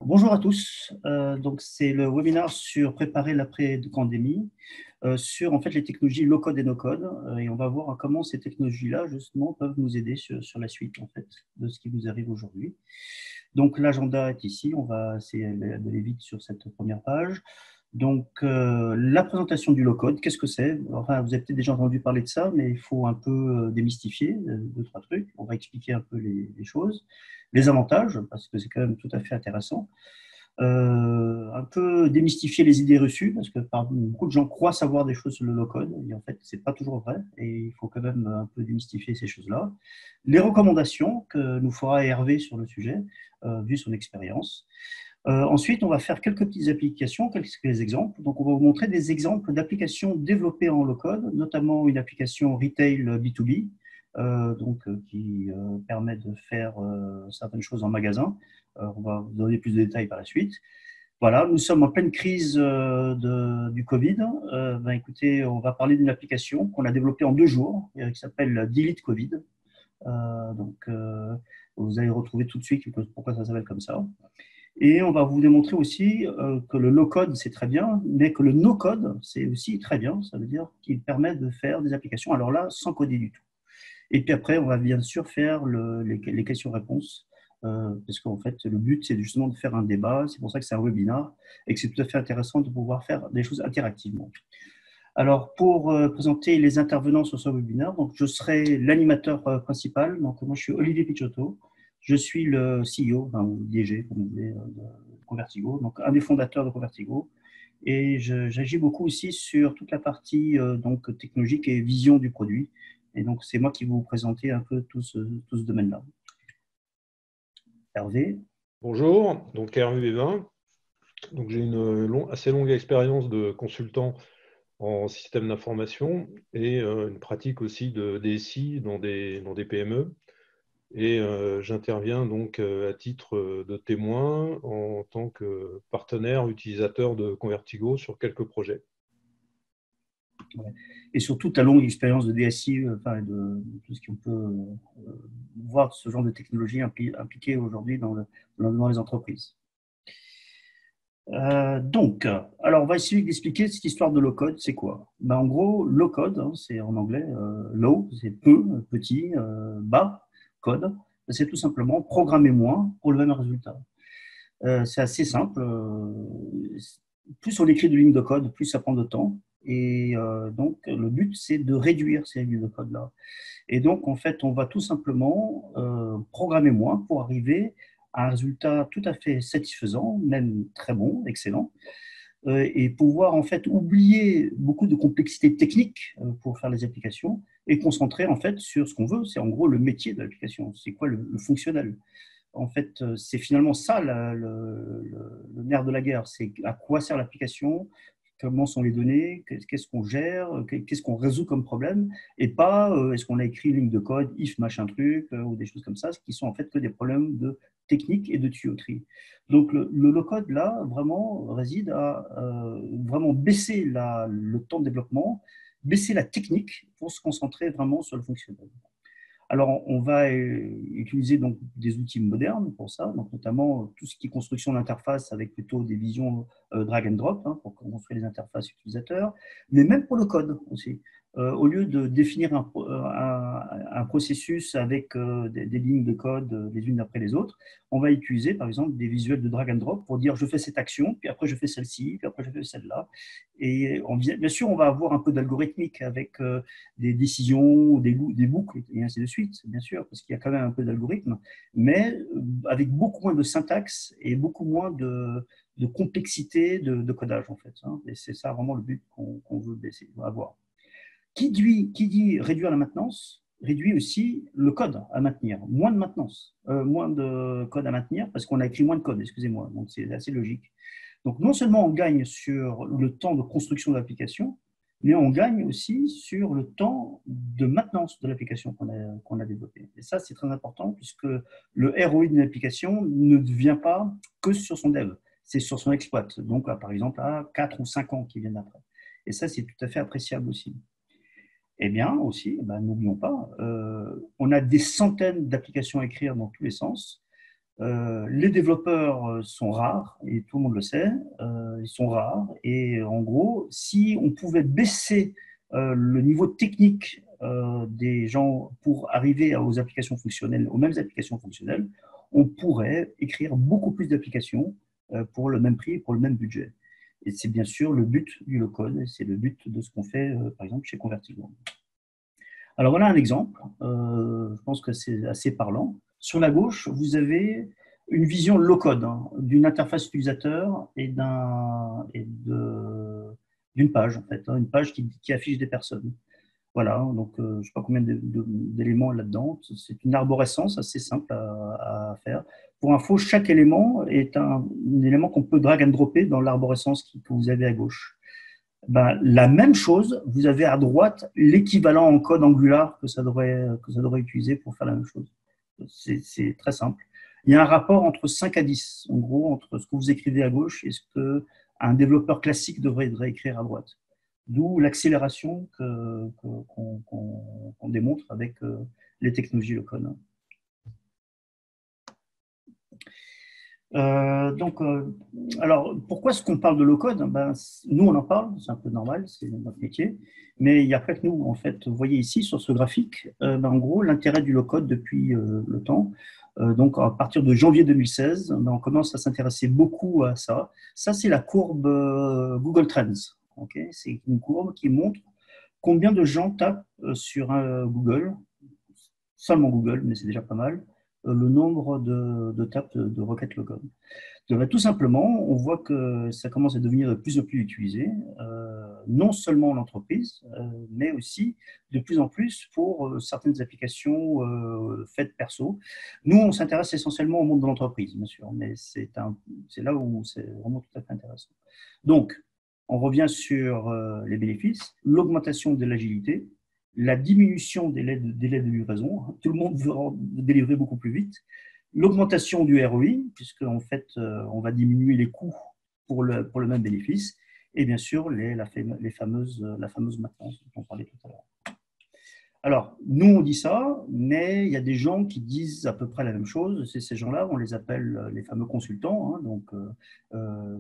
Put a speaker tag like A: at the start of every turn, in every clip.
A: Bonjour à tous. Donc c'est le webinaire sur préparer l'après-pandémie, sur en fait les technologies low-code et no-code, et on va voir comment ces technologies-là justement peuvent nous aider sur la suite en fait de ce qui vous arrive aujourd'hui. Donc l'agenda est ici. On va essayer d'aller vite sur cette première page. Donc la présentation du low-code, qu'est-ce que c'est? Enfin, vous avez peut-être déjà entendu parler de ça, mais il faut un peu démystifier deux, trois trucs. On va expliquer un peu les choses, les avantages, parce que c'est quand même tout à fait intéressant. Un peu démystifier les idées reçues, parce que beaucoup de gens croient savoir des choses sur le low-code, et en fait, c'est pas toujours vrai, et il faut quand même un peu démystifier ces choses-là. Les recommandations que nous fera Hervé sur le sujet, vu son expérience. Ensuite, on va faire quelques petites applications, quelques exemples. Donc, on va vous montrer des exemples d'applications développées en low-code, notamment une application retail B2B, qui permet de faire certaines choses en magasin. On va vous donner plus de détails par la suite. Voilà, nous sommes en pleine crise du Covid. Écoutez, on va parler d'une application qu'on a développée en 2 jours, qui s'appelle Delete Covid. Vous allez retrouver tout de suite pourquoi ça s'appelle comme ça. Et on va vous démontrer aussi que le low-code, c'est très bien, mais que le no-code, c'est aussi très bien. Ça veut dire qu'il permet de faire des applications, alors là, sans coder du tout. Et puis après, on va bien sûr faire les questions-réponses, parce qu'en fait, le but, c'est justement de faire un débat. C'est pour ça que c'est un webinar et que c'est tout à fait intéressant de pouvoir faire des choses interactivement. Alors, pour présenter les intervenants sur ce webinaire, donc je serai l'animateur principal. Donc, moi, je suis Olivier Picciotto. Je suis le CEO, enfin, ou DG, comme on dit, de Convertigo, donc un des fondateurs de Convertigo. Et j'agis beaucoup aussi sur toute la partie donc, technologique et vision du produit. Et donc, c'est moi qui vais vous présenter un peu tout ce domaine-là. Hervé.
B: Bonjour, donc Hervé Bévin. Donc j'ai une assez longue expérience de consultant en système d'information et une pratique aussi de DSI dans des PME. Et j'interviens donc à titre de témoin en tant que partenaire utilisateur de Convertigo sur quelques projets.
A: Ouais. Et surtout ta longue expérience de DSI, de tout ce qu'on peut voir ce genre de technologie impliquée aujourd'hui dans les entreprises. Alors on va essayer d'expliquer cette histoire de low-code, c'est quoi? En gros, low-code, hein, c'est en anglais, low, c'est peu, petit, bas, code, c'est tout simplement programmer moins pour le même résultat. C'est assez simple. Plus on écrit de lignes de code, plus ça prend de temps. Et donc, le but, c'est de réduire ces lignes de code-là. Et donc, en fait, on va tout simplement programmer moins pour arriver à un résultat tout à fait satisfaisant, même très bon, excellent, et pouvoir en fait oublier beaucoup de complexité technique pour faire les applications et concentrer en fait sur ce qu'on veut, c'est en gros le métier de l'application, c'est quoi le fonctionnel. En fait, c'est finalement ça le nerf de la guerre, c'est à quoi sert l'application, comment sont les données, qu'est-ce qu'on gère, qu'est-ce qu'on résout comme problème, et pas est-ce qu'on a écrit une ligne de code, if machin truc, ou des choses comme ça, qui sont en fait que des problèmes de technique et de tuyauterie. Donc le low-code, là, vraiment réside à vraiment baisser le temps de développement, baisser la technique pour se concentrer vraiment sur le fonctionnel. Alors, on va utiliser donc des outils modernes pour ça, donc notamment tout ce qui est construction d'interface avec plutôt des visions drag and drop hein, pour construire les interfaces utilisateurs, mais même pour le code aussi. Au lieu de définir un processus avec des lignes de code les unes après les autres, on va utiliser par exemple des visuels de drag and drop pour dire je fais cette action, puis après je fais celle-ci, puis après je fais celle-là. Et bien sûr, on va avoir un peu d'algorithmique avec des décisions, des boucles, et ainsi de suite, bien sûr, parce qu'il y a quand même un peu d'algorithme, mais avec beaucoup moins de syntaxe et beaucoup moins de complexité de codage, en fait. Hein. Et c'est ça vraiment le but qu'on veut avoir. Qui dit réduire la maintenance, réduit aussi le code à maintenir. Moins de maintenance, moins de code à maintenir, parce qu'on a écrit moins de code, excusez-moi. Donc, c'est assez logique. Donc, non seulement on gagne sur le temps de construction de l'application, mais on gagne aussi sur le temps de maintenance de l'application qu'on a développée. Et ça, c'est très important puisque le ROI d'une application ne vient pas que sur son dev, c'est sur son exploit. Donc, là, par exemple, à 4 ou 5 ans qui viennent après. Et ça, c'est tout à fait appréciable aussi. Eh bien, aussi, n'oublions pas, on a des centaines d'applications à écrire dans tous les sens. Les développeurs sont rares, et tout le monde le sait, ils sont rares. Et en gros, si on pouvait baisser le niveau technique des gens pour arriver aux applications fonctionnelles, aux mêmes applications fonctionnelles, on pourrait écrire beaucoup plus d'applications pour le même prix, pour le même budget. Et c'est bien sûr le but du low-code, c'est le but de ce qu'on fait, par exemple, chez Convertigo. Alors voilà un exemple, je pense que c'est assez parlant. Sur la gauche, vous avez une vision low-code hein, d'une interface utilisateur et d'une page, en fait, hein, une page qui affiche des personnes. Voilà, donc je ne sais pas combien d'éléments là-dedans. C'est une arborescence assez simple à faire. Pour info, chaque élément est un élément qu'on peut drag and dropper dans l'arborescence que vous avez à gauche. Ben, la même chose, vous avez à droite l'équivalent en code Angular que ça devrait utiliser pour faire la même chose. C'est très simple. Il y a un rapport entre 5 à 10, en gros, entre ce que vous écrivez à gauche et ce qu'un développeur classique devrait écrire à droite. D'où l'accélération qu'on démontre avec les technologies low-code. Alors, pourquoi est-ce qu'on parle de low-code? Ben, nous, on en parle, c'est un peu normal, c'est notre métier, mais il n'y a pas que nous. En fait, vous voyez ici, sur ce graphique, ben, en gros, l'intérêt du low-code depuis le temps. Donc, à partir de janvier 2016, ben, on commence à s'intéresser beaucoup à ça. Ça, c'est la courbe Google Trends. Okay, c'est une courbe qui montre combien de gens tapent sur Google, seulement Google, mais c'est déjà pas mal, le nombre de tapes de requêtes low-code. Donc, tout simplement, on voit que ça commence à devenir de plus en plus utilisé, non seulement en entreprise, mais aussi de plus en plus pour certaines applications faites perso. Nous, on s'intéresse essentiellement au monde de l'entreprise, bien sûr, mais c'est là où c'est vraiment tout à fait intéressant. Donc, on revient sur les bénéfices, l'augmentation de l'agilité, la diminution des délais de livraison. Tout le monde veut délivrer beaucoup plus vite. L'augmentation du ROI, puisque en fait, on va diminuer les coûts pour le même bénéfice. Et bien sûr, la fameuse maintenance dont on parlait tout à l'heure. Alors, nous, on dit ça, mais il y a des gens qui disent à peu près la même chose. C'est ces gens-là, on les appelle les fameux consultants, hein, donc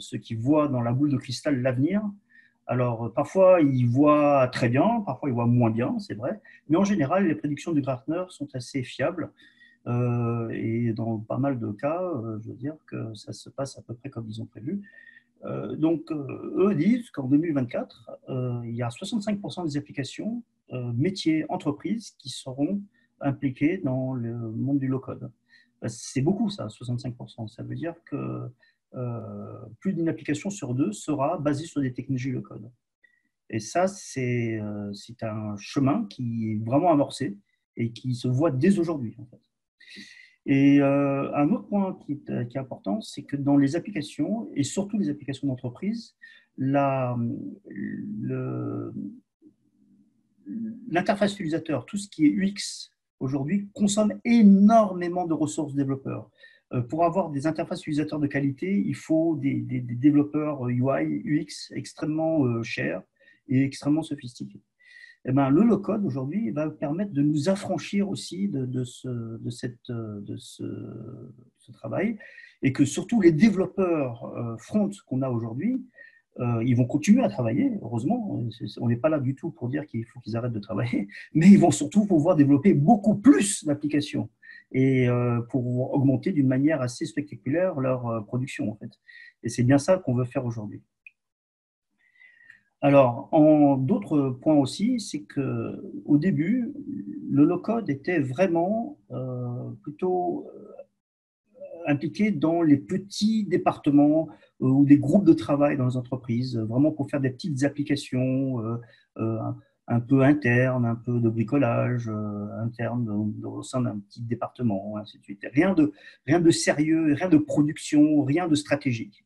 A: ceux qui voient dans la boule de cristal l'avenir. Alors, parfois, ils voient très bien, parfois, ils voient moins bien, c'est vrai. Mais en général, les prédictions du Gartner sont assez fiables. Et dans pas mal de cas, je veux dire que ça se passe à peu près comme ils ont prévu. Donc, eux disent qu'en 2024, il y a 65% des applications métiers entreprises qui seront impliquées dans le monde du low-code. C'est beaucoup ça, 65%. Ça veut dire que plus d'une application sur deux sera basée sur des technologies low-code. Et ça, c'est un chemin qui est vraiment amorcé et qui se voit dès aujourd'hui, en fait. Et un autre point qui est important, c'est que dans les applications, et surtout les applications d'entreprise, l'interface utilisateur, tout ce qui est UX aujourd'hui, consomme énormément de ressources développeurs. Pour avoir des interfaces utilisateurs de qualité, il faut des développeurs UI, UX extrêmement chers et extrêmement sophistiqués. Eh ben, le low-code aujourd'hui va permettre de nous affranchir aussi de ce travail et que surtout les développeurs front qu'on a aujourd'hui, ils vont continuer à travailler, heureusement. On n'est pas là du tout pour dire qu'il faut qu'ils arrêtent de travailler, mais ils vont surtout pouvoir développer beaucoup plus d'applications et pour augmenter d'une manière assez spectaculaire leur production, en fait. Et c'est bien ça qu'on veut faire aujourd'hui. Alors, d'autres points aussi, c'est qu'au début, le low-code était vraiment plutôt impliqué dans les petits départements ou des groupes de travail dans les entreprises, vraiment pour faire des petites applications un peu internes, un peu de bricolage interne au sein d'un petit département, ainsi de suite. Rien de sérieux, rien de production, rien de stratégique.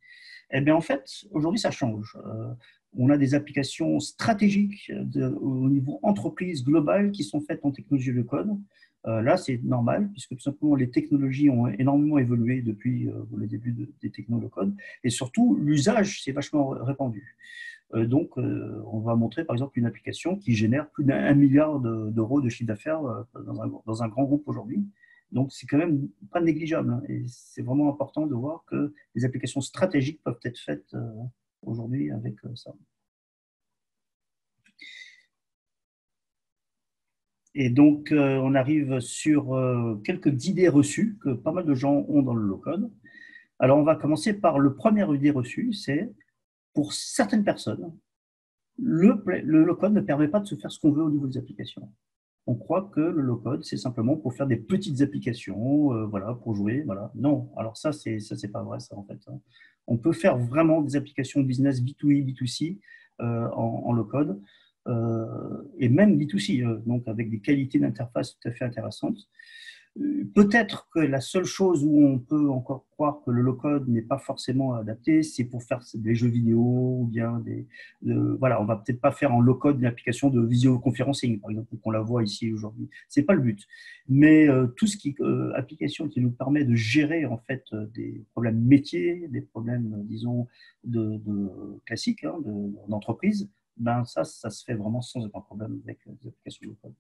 A: Eh bien, en fait, aujourd'hui, ça change. On a des applications stratégiques au niveau entreprise globale qui sont faites en technologie de code. Là, c'est normal, puisque tout simplement, les technologies ont énormément évolué depuis le début des technologies de code. Et surtout, l'usage s'est vachement répandu. Donc, on va montrer, par exemple, une application qui génère plus d'1 milliard d'euros de chiffre d'affaires dans un grand groupe aujourd'hui. Donc, c'est quand même pas négligeable, hein, et c'est vraiment important de voir que les applications stratégiques peuvent être faites aujourd'hui avec ça. Et donc, on arrive sur quelques idées reçues que pas mal de gens ont dans le low-code. Alors, on va commencer par le premier idée reçue, c'est pour certaines personnes, le low-code ne permet pas de se faire ce qu'on veut au niveau des applications. On croit que le low-code, c'est simplement pour faire des petites applications, voilà, pour jouer, voilà. Non, alors ça c'est pas vrai, ça, en fait, hein. On peut faire vraiment des applications business B2E, B2C en low-code, et même B2C, donc avec des qualités d'interface tout à fait intéressantes. Peut-être que la seule chose où on peut encore croire que le low-code n'est pas forcément adapté, c'est pour faire des jeux vidéo ou bien voilà, on va peut-être pas faire en low-code une application de visioconferencing, par exemple, qu'on la voit ici aujourd'hui. C'est pas le but. Mais tout ce qui application qui nous permet de gérer en fait des problèmes métiers, des problèmes, disons, classiques, hein, d'entreprise, ben ça se fait vraiment sans aucun problème avec des applications low-code.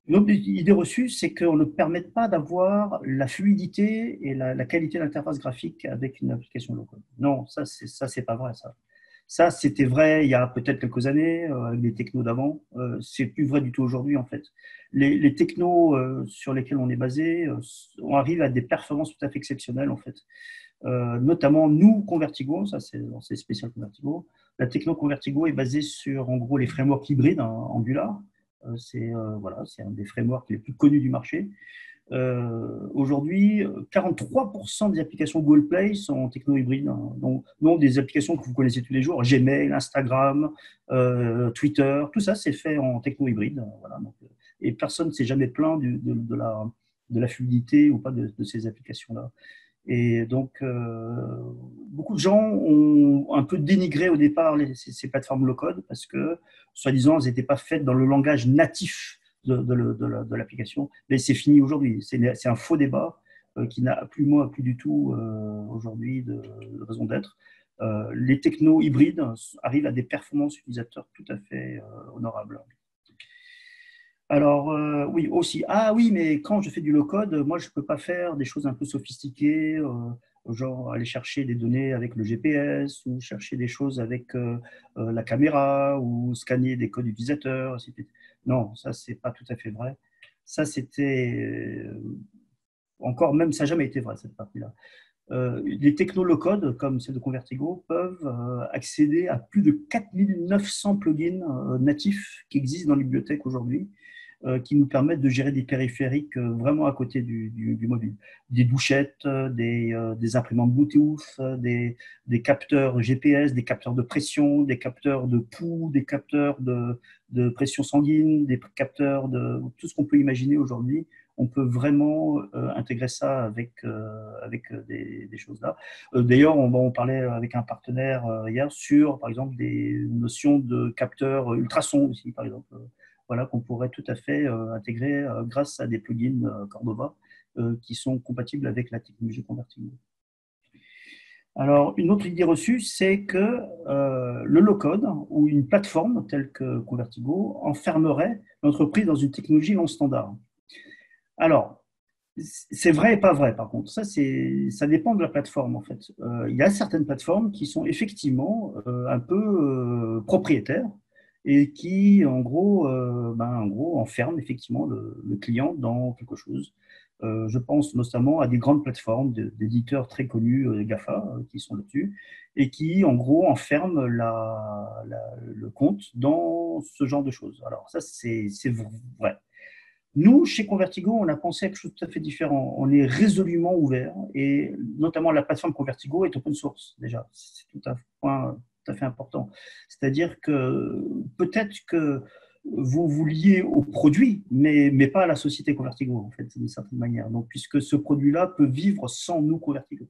A: Une autre idée reçue, c'est qu'on ne permet pas d'avoir la fluidité et la qualité d'interface graphique avec une application low-code. Non, ça, c'est pas vrai, ça. Ça, c'était vrai il y a peut-être quelques années, avec les technos d'avant. C'est plus vrai du tout aujourd'hui, en fait. Les technos sur lesquels on est basé, on arrive à des performances tout à fait exceptionnelles, en fait. Notamment, nous, Convertigo, ça c'est spécial Convertigo. La techno Convertigo est basée sur, en gros, les frameworks hybrides, hein, Angular. Voilà, c'est un des frameworks les plus connus du marché. Aujourd'hui, 43% des applications Google Play sont en techno-hybride, hein, donc des applications que vous connaissez tous les jours, Gmail, Instagram, Twitter, tout ça c'est fait en techno-hybride. Voilà, donc, et personne ne s'est jamais plaint de la fluidité ou pas de ces applications-là. Et donc, beaucoup de gens ont un peu dénigré au départ ces plateformes low-code parce que, soi-disant, elles n'étaient pas faites dans le langage natif de l'application. Mais c'est fini aujourd'hui. C'est un faux débat qui n'a plus du tout aujourd'hui de raison d'être. Les technos hybrides arrivent à des performances utilisateurs tout à fait honorables. Alors, oui, aussi. Ah oui, mais quand je fais du low-code, moi, je ne peux pas faire des choses un peu sophistiquées, genre aller chercher des données avec le GPS ou chercher des choses avec la caméra ou scanner des codes utilisateurs. Non, ça, c'est pas tout à fait vrai. Ça, c'était encore, même, ça n'a jamais été vrai, cette partie-là. Les technos low-code, comme celle de Convertigo, peuvent accéder à plus de 4900 plugins natifs qui existent dans les bibliothèques aujourd'hui, qui nous permettent de gérer des périphériques vraiment à côté du mobile. Des douchettes, des imprimantes Bluetooth, des capteurs GPS, des capteurs de pression, des capteurs de pouls, des capteurs de pression sanguine, des capteurs de tout ce qu'on peut imaginer aujourd'hui. On peut vraiment intégrer ça avec des choses là. D'ailleurs, on parlait avec un partenaire hier sur, par exemple, des notions de capteurs ultrasons aussi, par exemple. Voilà, qu'on pourrait tout à fait intégrer grâce à des plugins Cordova qui sont compatibles avec la technologie Convertigo. Alors, une autre idée reçue, c'est que le low-code ou une plateforme telle que Convertigo enfermerait l'entreprise dans une technologie non standard. Alors, c'est vrai et pas vrai, par contre. Ça dépend de la plateforme, en fait. Il y a certaines plateformes qui sont effectivement un peu propriétaires et qui, en gros enferment effectivement le client dans quelque chose. Je pense notamment à des grandes plateformes d'éditeurs très connus, GAFA, qui sont là-dessus, et qui, en gros, enferment le compte dans ce genre de choses. Alors, ça, c'est vrai. Nous, chez Convertigo, on a pensé à quelque chose de tout à fait différent. On est résolument ouvert et notamment la plateforme Convertigo est open source déjà. C'est tout un point tout à fait important. C'est-à-dire que peut-être que vous vous liez au produit, mais pas à la société Convertigo, en fait, d'une certaine manière. Donc, puisque ce produit-là peut vivre sans nous Convertigo.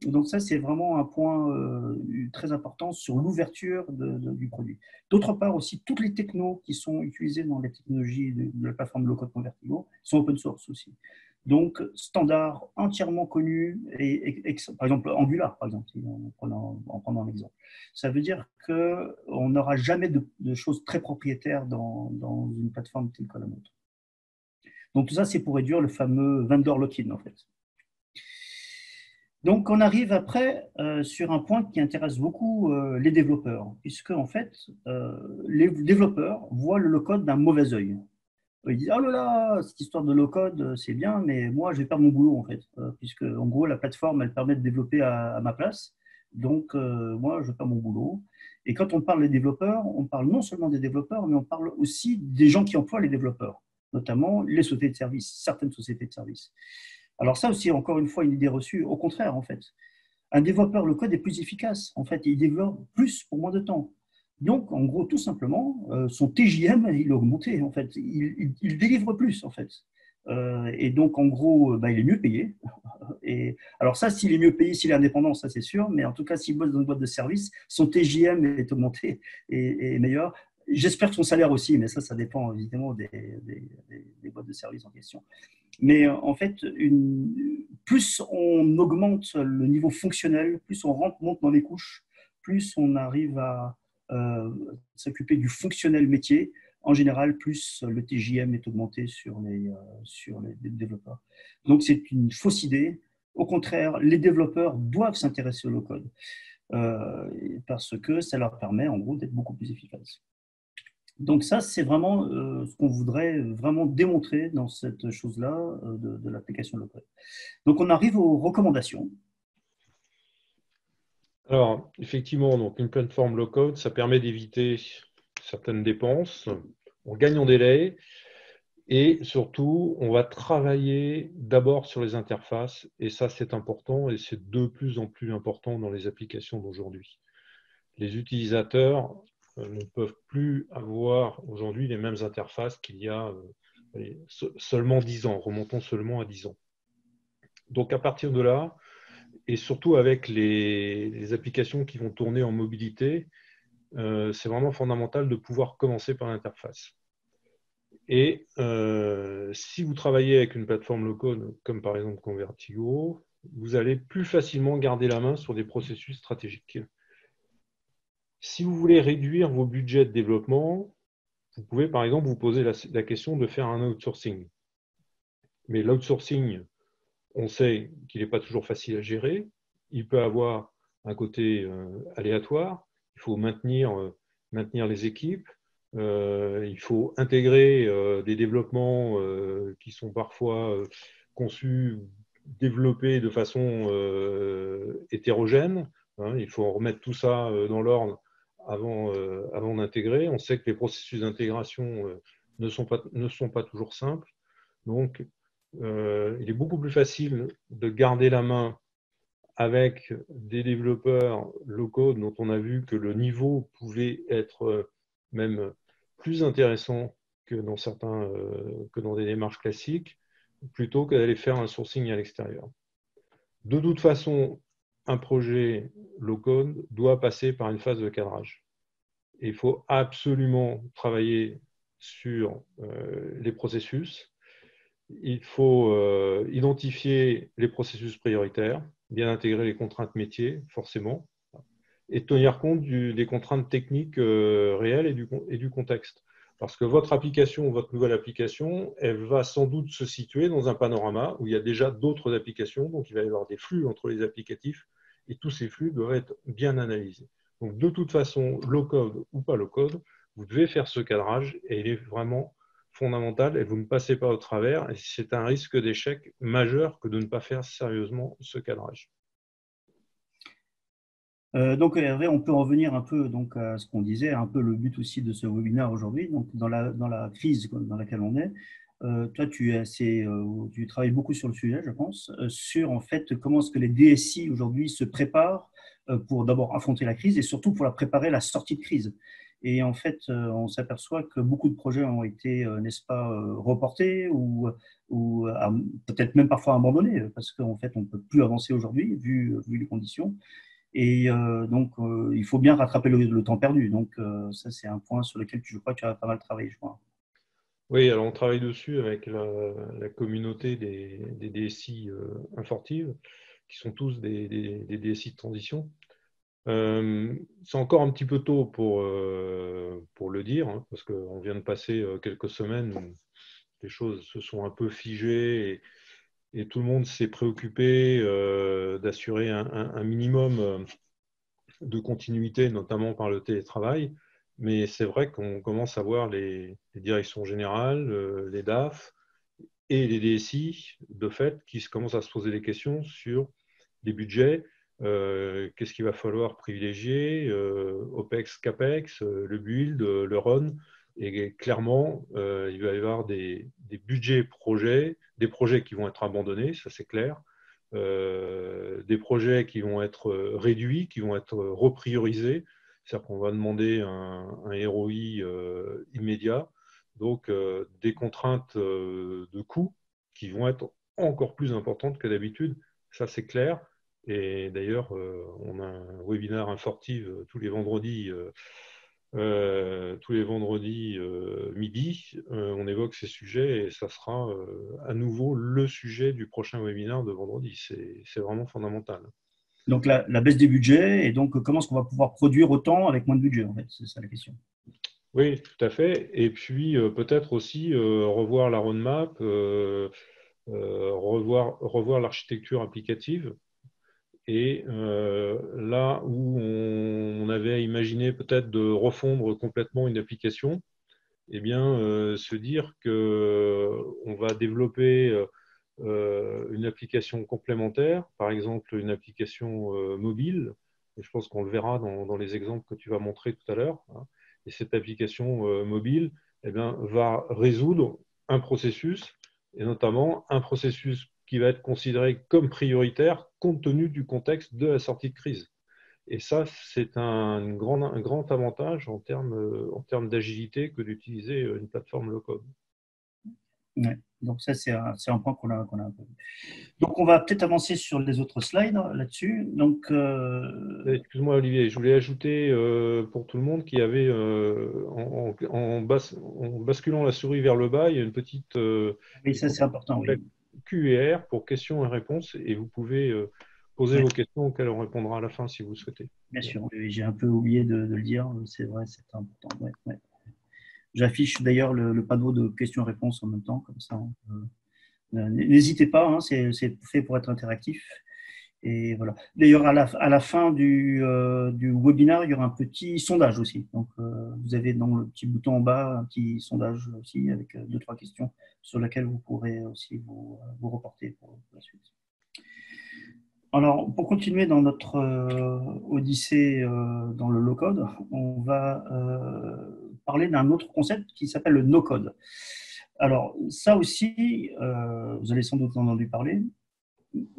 A: Donc ça, c'est vraiment un point très important sur l'ouverture du produit. D'autre part aussi, toutes les technos qui sont utilisées dans les technologies de la plateforme low-code Convertigo sont open source aussi. Donc, standard entièrement connu, par exemple Angular, par exemple, en prenant un exemple. Ça veut dire qu'on n'aura jamais de choses très propriétaires dans une plateforme telle que la nôtre. Donc tout ça, c'est pour réduire le fameux vendor lock-in en fait. Donc, on arrive après sur un point qui intéresse beaucoup les développeurs, puisque en fait, les développeurs voient le low-code d'un mauvais œil. Ils disent, oh là là, cette histoire de low-code, c'est bien, mais moi, je vais perdre mon boulot, en fait, puisque en gros, la plateforme, elle permet de développer à ma place. Donc, moi, je perds mon boulot. Et quand on parle des développeurs, on parle non seulement des développeurs, mais on parle aussi des gens qui emploient les développeurs, notamment les sociétés de services, certaines sociétés de services. Alors ça aussi, encore une fois, une idée reçue. Au contraire, en fait, un développeur, le code est plus efficace. En fait, il développe plus pour moins de temps. Donc, en gros, tout simplement, son TJM, il a augmenté. En fait, il délivre plus, en fait. Et donc, en gros, bah, il est mieux payé. Et alors ça, s'il est mieux payé, s'il est indépendant, ça c'est sûr. Mais en tout cas, s'il bosse dans une boîte de service, son TJM est augmenté et meilleur. J'espère que son salaire aussi, mais ça dépend évidemment des boîtes de service en question. Mais en fait, plus on augmente le niveau fonctionnel, plus on monte dans les couches, plus on arrive à euh, s'occuper du fonctionnel métier. En général, plus le TJM est augmenté sur les développeurs. Donc, c'est une fausse idée. Au contraire, les développeurs doivent s'intéresser au low-code parce que ça leur permet, en gros, d'être beaucoup plus efficaces. Donc ça, c'est vraiment ce qu'on voudrait vraiment démontrer dans cette chose-là de l'application low-code. Donc on arrive aux recommandations.
B: Alors, effectivement, donc une plateforme low-code, ça permet d'éviter certaines dépenses, on gagne en délai et surtout, on va travailler d'abord sur les interfaces et ça, c'est important et c'est de plus en plus important dans les applications d'aujourd'hui. Les utilisateurs ne peuvent plus avoir aujourd'hui les mêmes interfaces qu'il y a seulement 10 ans, remontons seulement à 10 ans. Donc, à partir de là, et surtout avec les applications qui vont tourner en mobilité, c'est vraiment fondamental de pouvoir commencer par l'interface. Et si vous travaillez avec une plateforme low-code, comme par exemple Convertigo, vous allez plus facilement garder la main sur des processus stratégiques. Si vous voulez réduire vos budgets de développement, vous pouvez par exemple vous poser la question de faire un outsourcing. Mais l'outsourcing, on sait qu'il n'est pas toujours facile à gérer. Il peut avoir un côté aléatoire. Il faut maintenir les équipes. Il faut intégrer des développements qui sont parfois conçus, développés de façon hétérogène. Hein. Il faut remettre tout ça dans l'ordre avant d'intégrer. On sait que les processus d'intégration ne sont pas toujours simples. Donc, il est beaucoup plus facile de garder la main avec des développeurs low-code dont on a vu que le niveau pouvait être même plus intéressant que que dans des démarches classiques, plutôt que d'aller faire un sourcing à l'extérieur. De toute façon, un projet low-code doit passer par une phase de cadrage. Et il faut absolument travailler sur les processus. Il faut identifier les processus prioritaires, bien intégrer les contraintes métiers, forcément, et tenir compte des contraintes techniques réelles et du contexte. Parce que votre application, votre nouvelle application, elle va sans doute se situer dans un panorama où il y a déjà d'autres applications, donc il va y avoir des flux entre les applicatifs, et tous ces flux doivent être bien analysés. Donc de toute façon, low-code ou pas low-code, vous devez faire ce cadrage, et il est vraiment fondamental, et vous ne passez pas au travers, et c'est un risque d'échec majeur que de ne pas faire sérieusement ce cadrage.
A: Donc Hervé, on peut revenir un peu donc, à ce qu'on disait, un peu le but aussi de ce webinaire aujourd'hui. Donc dans la crise dans laquelle on est, toi tu travailles beaucoup sur le sujet, je pense, sur en fait comment est-ce que les DSI aujourd'hui se préparent pour d'abord affronter la crise et surtout pour la préparer à la sortie de crise. Et en fait, on s'aperçoit que beaucoup de projets ont été, n'est-ce pas, reportés ou peut-être même parfois abandonnés parce qu'en fait, on ne peut plus avancer aujourd'hui vu les conditions. Et donc, il faut bien rattraper le temps perdu. Donc, ça, c'est un point sur lequel je crois que tu as pas mal travaillé, je crois.
B: Oui, alors on travaille dessus avec la communauté des DSI Infortive, qui sont tous des DSI de transition. C'est encore un petit peu tôt pour le dire, hein, parce qu'on vient de passer quelques semaines les choses se sont un peu figées et tout le monde s'est préoccupé d'assurer un minimum de continuité, notamment par le télétravail. Mais c'est vrai qu'on commence à voir les directions générales, les DAF et les DSI, de fait, qui commencent à se poser des questions sur les budgets. Qu'est-ce qu'il va falloir privilégier, OPEX, CAPEX, le build, le run. Et clairement, il va y avoir des budgets projets, des projets qui vont être abandonnés, ça c'est clair, des projets qui vont être réduits, qui vont être repriorisés, c'est-à-dire qu'on va demander un ROI immédiat, donc des contraintes de coûts qui vont être encore plus importantes que d'habitude, ça c'est clair. Et d'ailleurs, on a un webinaire Infortive tous les vendredis midi. On évoque ces sujets et ça sera à nouveau le sujet du prochain webinaire de vendredi. C'est vraiment fondamental.
A: Donc, la baisse des budgets et donc comment est-ce qu'on va pouvoir produire autant avec moins de budget, en fait, c'est ça la question.
B: Oui, tout à fait. Et puis peut-être aussi revoir la roadmap, revoir l'architecture applicative. Et là où on avait imaginé peut-être de refondre complètement une application, eh bien, se dire qu'on va développer une application complémentaire, par exemple une application mobile, et je pense qu'on le verra dans les exemples que tu vas montrer tout à l'heure, hein. Et cette application mobile eh bien, va résoudre un processus, et notamment un processus qui va être considéré comme prioritaire compte tenu du contexte de la sortie de crise. Et ça, c'est un grand avantage en termes d'agilité que d'utiliser une plateforme low-code.
A: Ouais. Donc ça, c'est un point qu'on a un peu. Donc on va peut-être avancer sur les autres slides là-dessus. Donc,
B: excuse-moi Olivier, je voulais ajouter pour tout le monde qu'il y avait, en basculant la souris vers le bas, il y a une petite
A: oui, ça c'est important, oui.
B: Q&R pour questions et réponses et vous pouvez poser
A: Ouais.
B: vos questions auxquelles on répondra à la fin si vous le souhaitez.
A: Bien sûr, oui, j'ai un peu oublié de le dire, c'est vrai, c'est important. Ouais, ouais. J'affiche d'ailleurs le panneau de questions-réponses en même temps, comme ça. N'hésitez pas, hein, c'est fait pour être interactif. Et voilà. D'ailleurs, à la fin du webinaire, il y aura un petit sondage aussi. Donc, vous avez dans le petit bouton en bas un petit sondage aussi avec 2-3 questions sur lesquelles vous pourrez aussi vous reporter pour la suite. Alors, pour continuer dans notre odyssée dans le low-code, on va parler d'un autre concept qui s'appelle le no-code. Alors, ça aussi, vous avez sans doute entendu parler.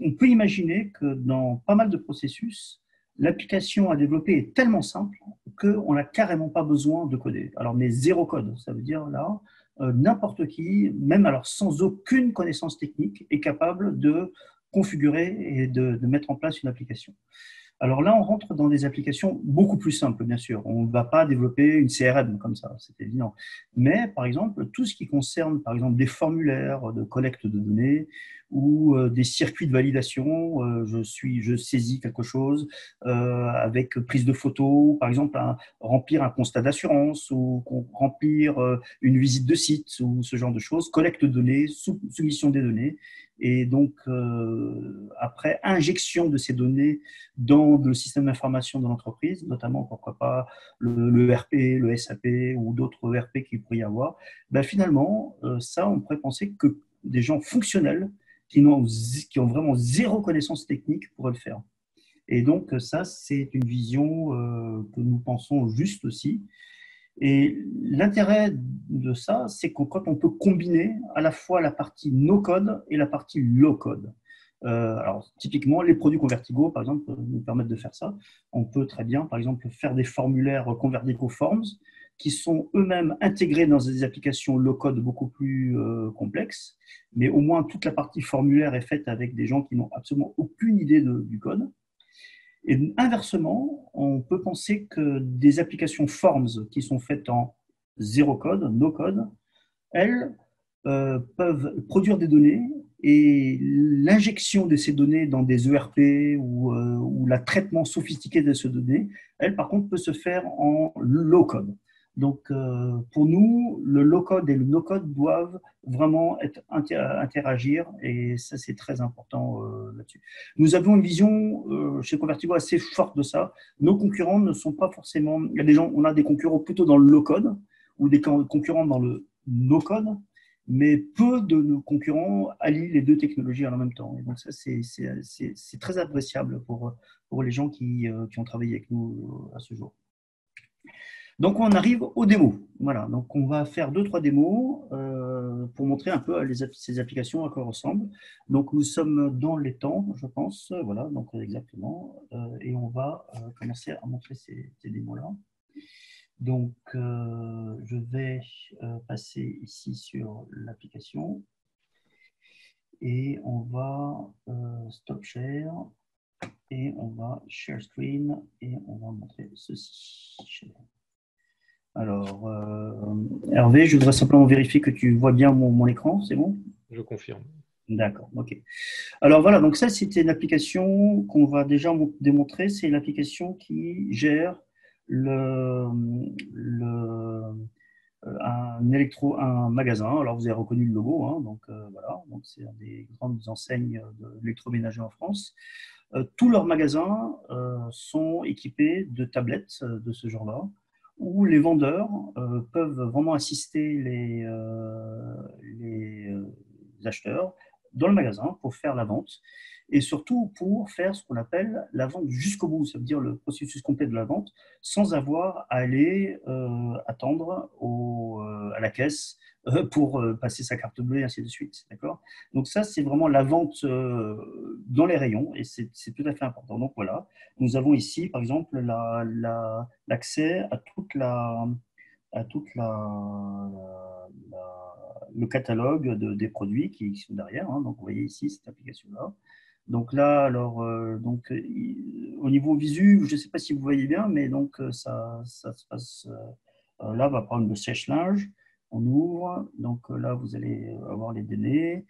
A: On peut imaginer que dans pas mal de processus, l'application à développer est tellement simple qu'on n'a carrément pas besoin de coder. Alors, mais zéro code, ça veut dire là, n'importe qui, même alors sans aucune connaissance technique, est capable de configurer et de mettre en place une application. Alors là, on rentre dans des applications beaucoup plus simples, bien sûr. On ne va pas développer une CRM comme ça, c'est évident. Mais par exemple, tout ce qui concerne, par exemple, des formulaires de collecte de données ou des circuits de validation, je saisis quelque chose avec prise de photo, par exemple, remplir un constat d'assurance ou remplir une visite de site ou ce genre de choses, collecte de données, soumission des données. Et donc, après injection de ces données dans le système d'information de l'entreprise, notamment, pourquoi pas, le RP, le SAP ou d'autres ERP qu'il pourrait y avoir, ben finalement, ça, on pourrait penser que des gens fonctionnels qui ont vraiment zéro connaissance technique pourraient le faire. Et donc, ça, c'est une vision que nous pensons juste aussi. Et l'intérêt de ça, c'est que quand on peut combiner à la fois la partie no-code et la partie low-code. Alors, typiquement, les produits Convertigo, par exemple, nous permettent de faire ça. On peut très bien, par exemple, faire des formulaires Convertigo Forms qui sont eux-mêmes intégrés dans des applications low-code beaucoup plus complexes, mais au moins toute la partie formulaire est faite avec des gens qui n'ont absolument aucune idée du code. Et inversement, on peut penser que des applications Forms qui sont faites en zéro code, no code, elles peuvent produire des données et l'injection de ces données dans des ERP ou la traitement sophistiqué de ces données, elle par contre peut se faire en low code. Donc, pour nous, le low-code et le no-code doivent vraiment interagir et ça, c'est très important là-dessus. Nous avons une vision chez Convertigo assez forte de ça. Nos concurrents ne sont pas forcément… Il y a des gens, on a des concurrents plutôt dans le low-code ou des concurrents dans le no-code, mais peu de nos concurrents allient les deux technologies en même temps. Et donc, ça, c'est très appréciable pour les gens qui ont travaillé avec nous à ce jour. Donc, on arrive aux démos. Voilà, donc on va faire 2-3 démos pour montrer un peu ces applications à quoi ressemblent. Donc, nous sommes dans les temps, je pense. Voilà, donc exactement. Et on va commencer à montrer ces démos-là. Donc, je vais passer ici sur l'application et on va stop share et on va share screen et on va montrer ceci. Alors, Hervé, je voudrais simplement vérifier que tu vois bien mon écran, c'est bon?
B: Je confirme.
A: D'accord, ok. Alors voilà, donc ça c'était une application qu'on va déjà démontrer, c'est l'application qui gère un magasin. Alors vous avez reconnu le logo, hein, donc voilà, donc c'est une des grandes enseignes d'électroménager en France. Tous leurs magasins sont équipés de tablettes de ce genre-là, où les vendeurs peuvent vraiment assister les acheteurs dans le magasin pour faire la vente et surtout pour faire ce qu'on appelle la vente jusqu'au bout, ça veut dire le processus complet de la vente, sans avoir à aller attendre à la caisse pour passer sa carte bleue et ainsi de suite. D'accord ? Donc ça, c'est vraiment la vente dans les rayons et c'est tout à fait important. Donc voilà, nous avons ici, par exemple, l'accès à le catalogue des produits qui sont derrière. Hein. Donc, vous voyez ici cette application-là. Donc là, alors, au niveau visu, je ne sais pas si vous voyez bien, mais donc ça se passe. Là, on va prendre le sèche-linge. On ouvre. Donc là, vous allez avoir les données,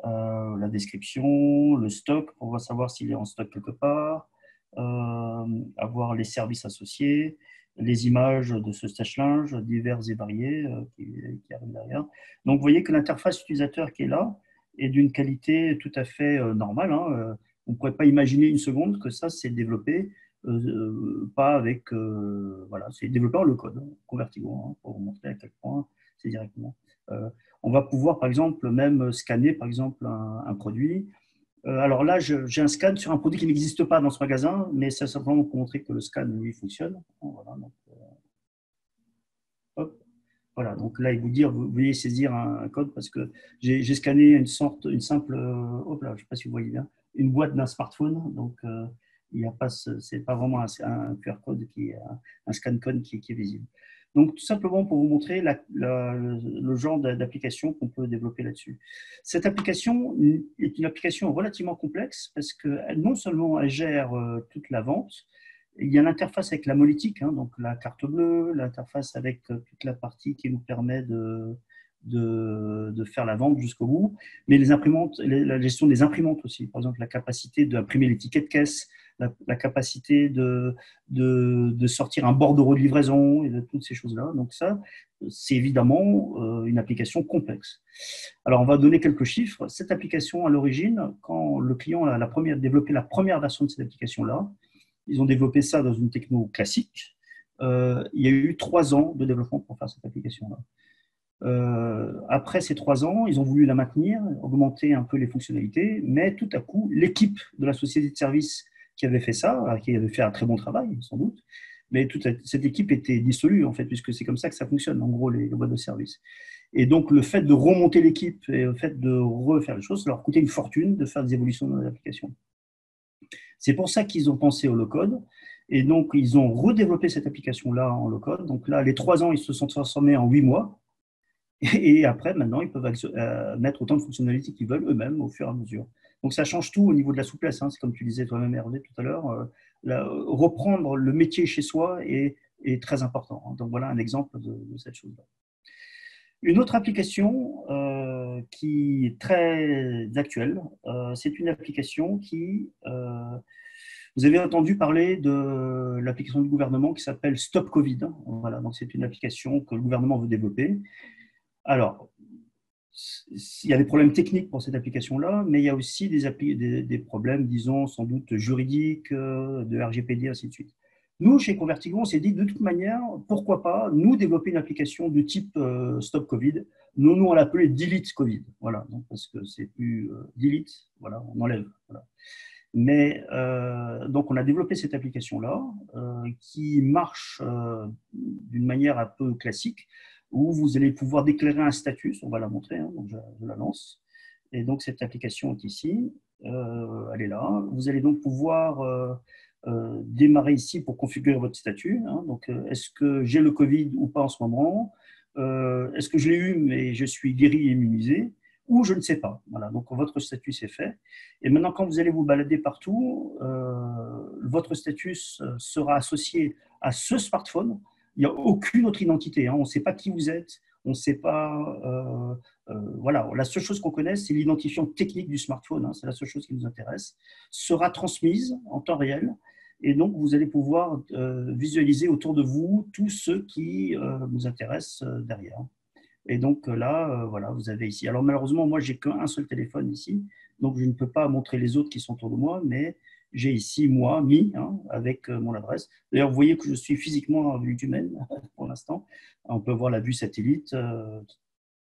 A: la description, le stock pour savoir s'il est en stock quelque part, avoir les services associés, les images de ce sèche-linge divers et variés qui arrivent derrière. Donc, vous voyez que l'interface utilisateur qui est là est d'une qualité tout à fait normale. Hein. On ne pourrait pas imaginer une seconde que ça s'est développé, pas avec… voilà, c'est développé en low-code, hein, Convertigo, hein, pour vous montrer à quel point c'est directement. On va pouvoir, par exemple, même scanner, par exemple, un produit. Alors là, j'ai un scan sur un produit qui n'existe pas dans ce magasin, mais c'est simplement pour montrer que le scan, lui, fonctionne. Voilà, donc, hop. Voilà, donc là, il vous dit, vous veuillez saisir un code parce que j'ai scanné une simple, hop là, je ne sais pas si vous voyez bien, une boîte d'un smartphone. Donc, il n'y a pas, c'est pas vraiment un QR code qui est un scan code qui est visible. Donc, tout simplement pour vous montrer le genre d'application qu'on peut développer là-dessus. Cette application est une application relativement complexe parce que non seulement elle gère toute la vente, il y a l'interface avec la monétique, hein, donc la carte bleue, l'interface avec toute la partie qui nous permet de faire la vente jusqu'au bout, mais les imprimantes, la gestion des imprimantes aussi, par exemple la capacité d'imprimer les tickets de caisse, la capacité de sortir un bordereau de livraison et de toutes ces choses-là. Donc ça, c'est évidemment une application complexe. Alors, on va donner quelques chiffres. Cette application, à l'origine, quand le client a développé la première version de cette application-là, ils ont développé ça dans une techno classique. Il y a eu 3 ans de développement pour faire cette application-là. Après ces 3 ans, ils ont voulu la maintenir, augmenter un peu les fonctionnalités, mais tout à coup, l'équipe de la société de service qui avait fait ça, qui avait fait un très bon travail, sans doute, mais toute cette équipe était dissolue, en fait, puisque c'est comme ça que ça fonctionne, en gros, les boîtes de service. Et donc, le fait de remonter l'équipe et le fait de refaire les choses, ça leur coûtait une fortune de faire des évolutions dans l'application. C'est pour ça qu'ils ont pensé au low-code. Et donc, ils ont redéveloppé cette application-là en low-code. Donc là, les 3 ans, ils se sont transformés en 8 mois. Et après, maintenant, ils peuvent mettre autant de fonctionnalités qu'ils veulent eux-mêmes au fur et à mesure. Donc, ça change tout au niveau de la souplesse. Hein. C'est comme tu disais toi-même, Hervé, tout à l'heure. Reprendre le métier chez soi est très important. Hein. Donc, voilà un exemple de cette chose-là. Une autre application qui est très actuelle, c'est une application qui Vous avez entendu parler de l'application du gouvernement qui s'appelle Stop Covid. Voilà, donc c'est une application que le gouvernement veut développer. Alors, il y a des problèmes techniques pour cette application-là, mais il y a aussi des problèmes, disons, sans doute juridiques, de RGPD, ainsi de suite. Nous, chez Convertigo, on s'est dit, de toute manière, pourquoi pas, nous, développer une application de type Stop Covid. Nous, on l'appelait Delete Covid. Voilà, donc, parce que c'est plus Delete, voilà, on enlève. Voilà. Mais donc, on a développé cette application-là qui marche d'une manière un peu classique, où vous allez pouvoir déclarer un statut. On va la montrer, hein, donc je la lance. Et donc, cette application est ici, elle est là. Vous allez donc pouvoir démarrer ici pour configurer votre statut. Hein. Donc, est-ce que j'ai le Covid ou pas en ce moment? Est-ce que je l'ai eu, mais je suis guéri et immunisé? Ou je ne sais pas. Voilà, donc votre statut c'est fait. Et maintenant, quand vous allez vous balader partout, votre statut sera associé à ce smartphone. Il n'y a aucune autre identité. Hein. On ne sait pas qui vous êtes. On ne sait pas. Voilà, la seule chose qu'on connaît, c'est l'identifiant technique du smartphone. Hein. C'est la seule chose qui nous intéresse. Sera transmise en temps réel. Et donc, vous allez pouvoir visualiser autour de vous tous ceux qui vous intéressent derrière. Et donc là, voilà, vous avez ici. Alors malheureusement, moi, j'ai qu'un seul téléphone ici, donc je ne peux pas montrer les autres qui sont autour de moi, mais j'ai ici moi, Mi, hein, avec mon adresse. D'ailleurs, vous voyez que je suis physiquement à vue humaine pour l'instant. On peut voir la vue satellite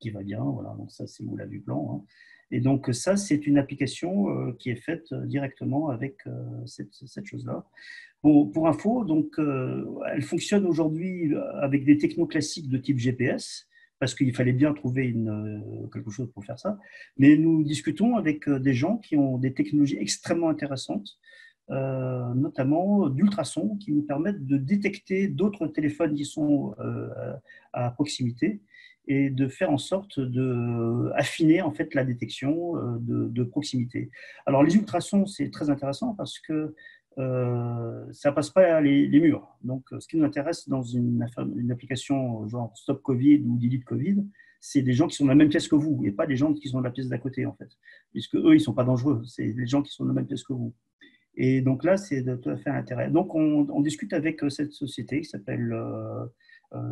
A: qui va bien. Voilà, donc ça, c'est la vue plan. Hein. Et donc ça, c'est une application qui est faite directement avec cette chose-là. Bon, pour info, donc, elle fonctionne aujourd'hui avec des technos classiques de type GPS, parce qu'il fallait bien trouver quelque chose pour faire ça. Mais nous discutons avec des gens qui ont des technologies extrêmement intéressantes, notamment d'ultrasons, qui nous permettent de détecter d'autres téléphones qui sont à proximité et de faire en sorte d'affiner en fait la détection de proximité. Alors les ultrasons, c'est très intéressant parce que ça passe pas les murs. Donc, ce qui nous intéresse dans une application genre Stop Covid ou Delete Covid, c'est des gens qui sont dans la même pièce que vous et pas des gens qui sont dans la pièce d'à côté, en fait. Puisque eux, ils sont pas dangereux. C'est les gens qui sont dans la même pièce que vous. Et donc là, c'est de tout à fait intérêt. Donc, on discute avec cette société qui s'appelle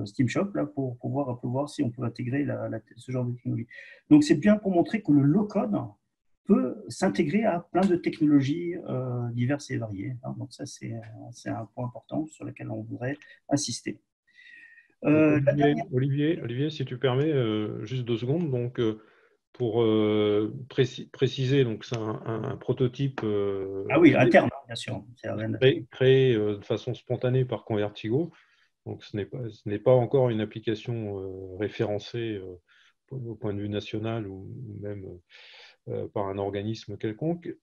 A: Steam Shop là, pour voir si on peut intégrer ce genre de technologie. Donc, c'est bien pour montrer que le low-code peut s'intégrer à plein de technologies diverses et variées. Donc ça, c'est un point important sur lequel on voudrait insister.
B: Olivier, si tu permets, juste 2 secondes. Donc, pour préciser, donc c'est un prototype
A: ah oui, interne, bien sûr.
B: créé de façon spontanée par Convertigo. Donc, ce n'est pas encore une application référencée au point de vue national ou même par un organisme quelconque.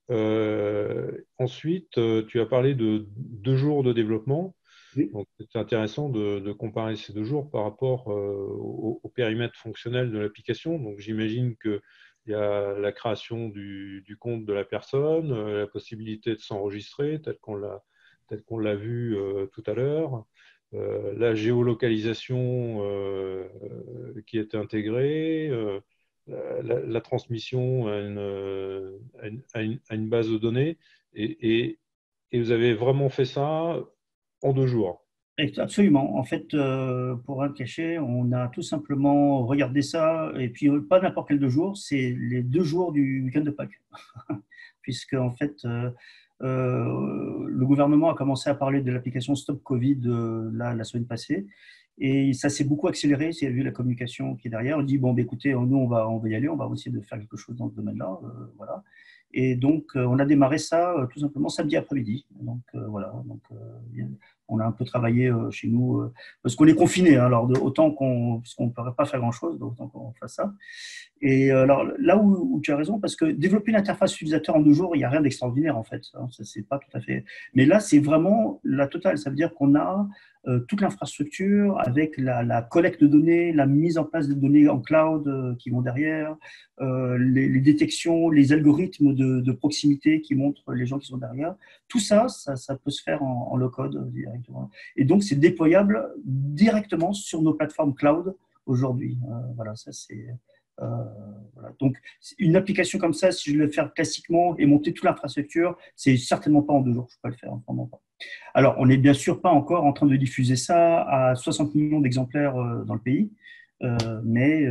B: Ensuite, tu as parlé de 2 jours de développement.
A: Oui.
B: Donc, c'est intéressant de comparer ces 2 jours par rapport au périmètre fonctionnel de l'application. Donc, j'imagine qu'il y a la création du compte de la personne, la possibilité de s'enregistrer, tel qu'on l'a vu tout à l'heure, la géolocalisation qui est intégrée, la transmission à une base de données. Et vous avez vraiment fait ça en 2 jours.
A: Absolument. En fait, pour un cacher, on a tout simplement regardé ça, et puis pas n'importe quel 2 jours, c'est les 2 jours du week-end de Pâques. Puisque, en fait, le gouvernement a commencé à parler de l'application Stop Covid la semaine passée, et ça s'est beaucoup accéléré. C'est vu la communication qui est derrière. On dit bon, bah, écoutez, nous on va y aller, on va essayer de faire quelque chose dans ce domaine-là, voilà. Et donc on a démarré ça tout simplement samedi après-midi. Donc voilà. Donc on a un peu travaillé chez nous parce qu'on est confiné. Hein, alors autant qu'on ne pourrait pas faire grand-chose, autant qu'on fasse ça. Et alors là où tu as raison, parce que développer une interface utilisateur en 2 jours, il n'y a rien d'extraordinaire en fait. Hein, ça, c'est pas tout à fait. Mais là, c'est vraiment la totale. Ça veut dire qu'on a toute l'infrastructure avec la collecte de données, la mise en place de données en cloud qui vont derrière, les détections, les algorithmes de proximité qui montrent les gens qui sont derrière. Tout ça, ça peut se faire en low-code directement. Et donc, c'est déployable directement sur nos plateformes cloud aujourd'hui. Voilà, ça c'est Voilà. Donc, une application comme ça, si je veux le faire classiquement et monter toute l'infrastructure, c'est certainement pas en 2 jours, je peux pas le faire, vraiment pas. Alors, on n'est bien sûr pas encore en train de diffuser ça à 60 millions d'exemplaires dans le pays, mais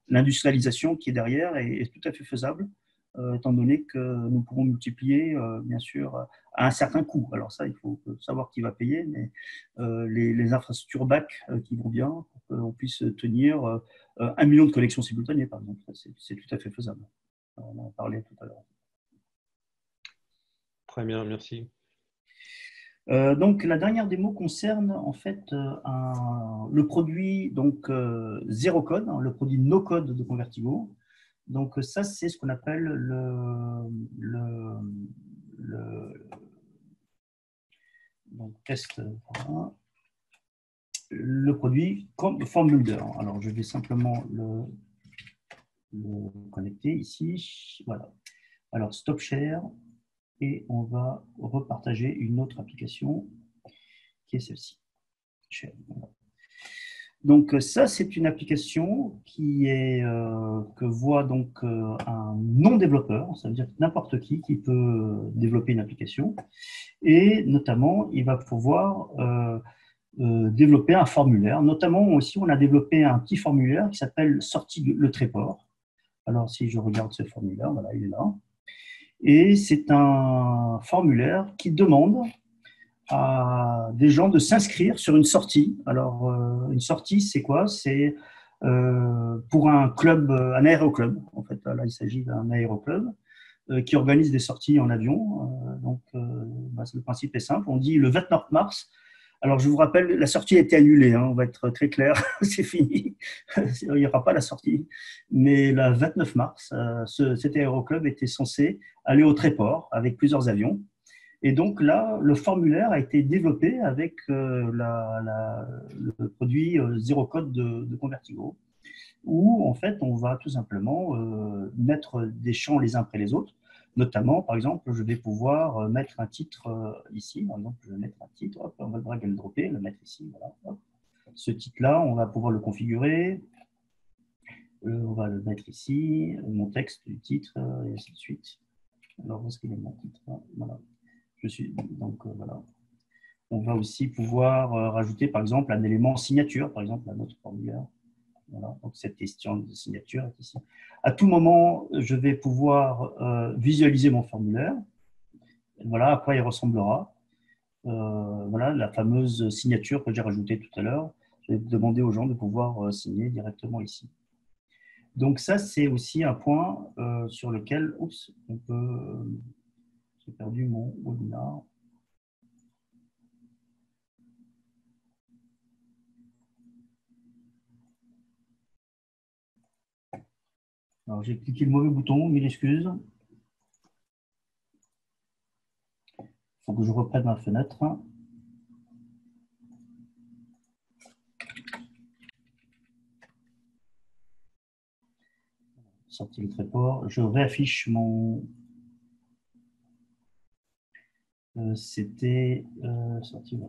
A: l'industrialisation qui est derrière est tout à fait faisable, étant donné que nous pourrons multiplier, bien sûr, à un certain coût. Alors ça, il faut savoir qui va payer, mais les infrastructures back qui vont bien, pour qu'on puisse tenir 1 million de connexions simultanées, par exemple. C'est tout à fait faisable. On en parlait tout à l'heure.
B: Très bien, merci.
A: Donc, la dernière démo concerne en fait le produit donc zéro code, hein, le produit no code de Convertigo. Donc, ça, c'est ce qu'on appelle donc, test, voilà, le produit Form Builder. Alors, je vais simplement le connecter ici. Voilà. Alors, stop share. Et on va repartager une autre application qui est celle-ci. Donc ça, c'est une application que voit donc un non-développeur, ça veut dire n'importe qui peut développer une application, et notamment il va pouvoir développer un formulaire. Notamment aussi, on a développé un petit formulaire qui s'appelle sortie le tréport. Alors si je regarde ce formulaire, voilà, il est là. Et c'est un formulaire qui demande à des gens de s'inscrire sur une sortie. Alors, une sortie, c'est quoi? C'est pour un club, un aéroclub. En fait, là, il s'agit d'un aéroclub qui organise des sorties en avion. Donc, le principe est simple. On dit le 29 mars. Alors, je vous rappelle, la sortie a été annulée. Hein, on va être très clair, c'est fini. Il n'y aura pas la sortie. Mais le 29 mars, cet aéroclub était censé aller au Tréport avec plusieurs avions. Et donc là, le formulaire a été développé avec le produit Zero Code de Convertigo, où en fait, on va tout simplement mettre des champs les uns après les autres. Notamment, par exemple, je vais pouvoir mettre un titre ici. Par exemple, je vais mettre un titre, hop, on va drag and dropper, le mettre ici. Voilà, hop. Ce titre-là, on va pouvoir le configurer. On va le mettre ici, mon texte du titre, et ainsi de suite. Alors, où est-ce qu'il est mon titre? Voilà. Voilà. On va aussi pouvoir rajouter, par exemple, un élément signature, par exemple, à notre formulaire. Voilà. Donc, cette question de signature est ici. À tout moment, je vais pouvoir visualiser mon formulaire. Voilà à quoi il ressemblera. Voilà la fameuse signature que j'ai rajoutée tout à l'heure. Je vais demander aux gens de pouvoir signer directement ici. Donc, ça, c'est aussi un point sur lequel, on peut. J'ai perdu mon webinar. Alors, j'ai cliqué le mauvais bouton, mille excuses. Il faut que je reprenne ma fenêtre. Sortie le tréport. Je réaffiche mon. C'était sortie.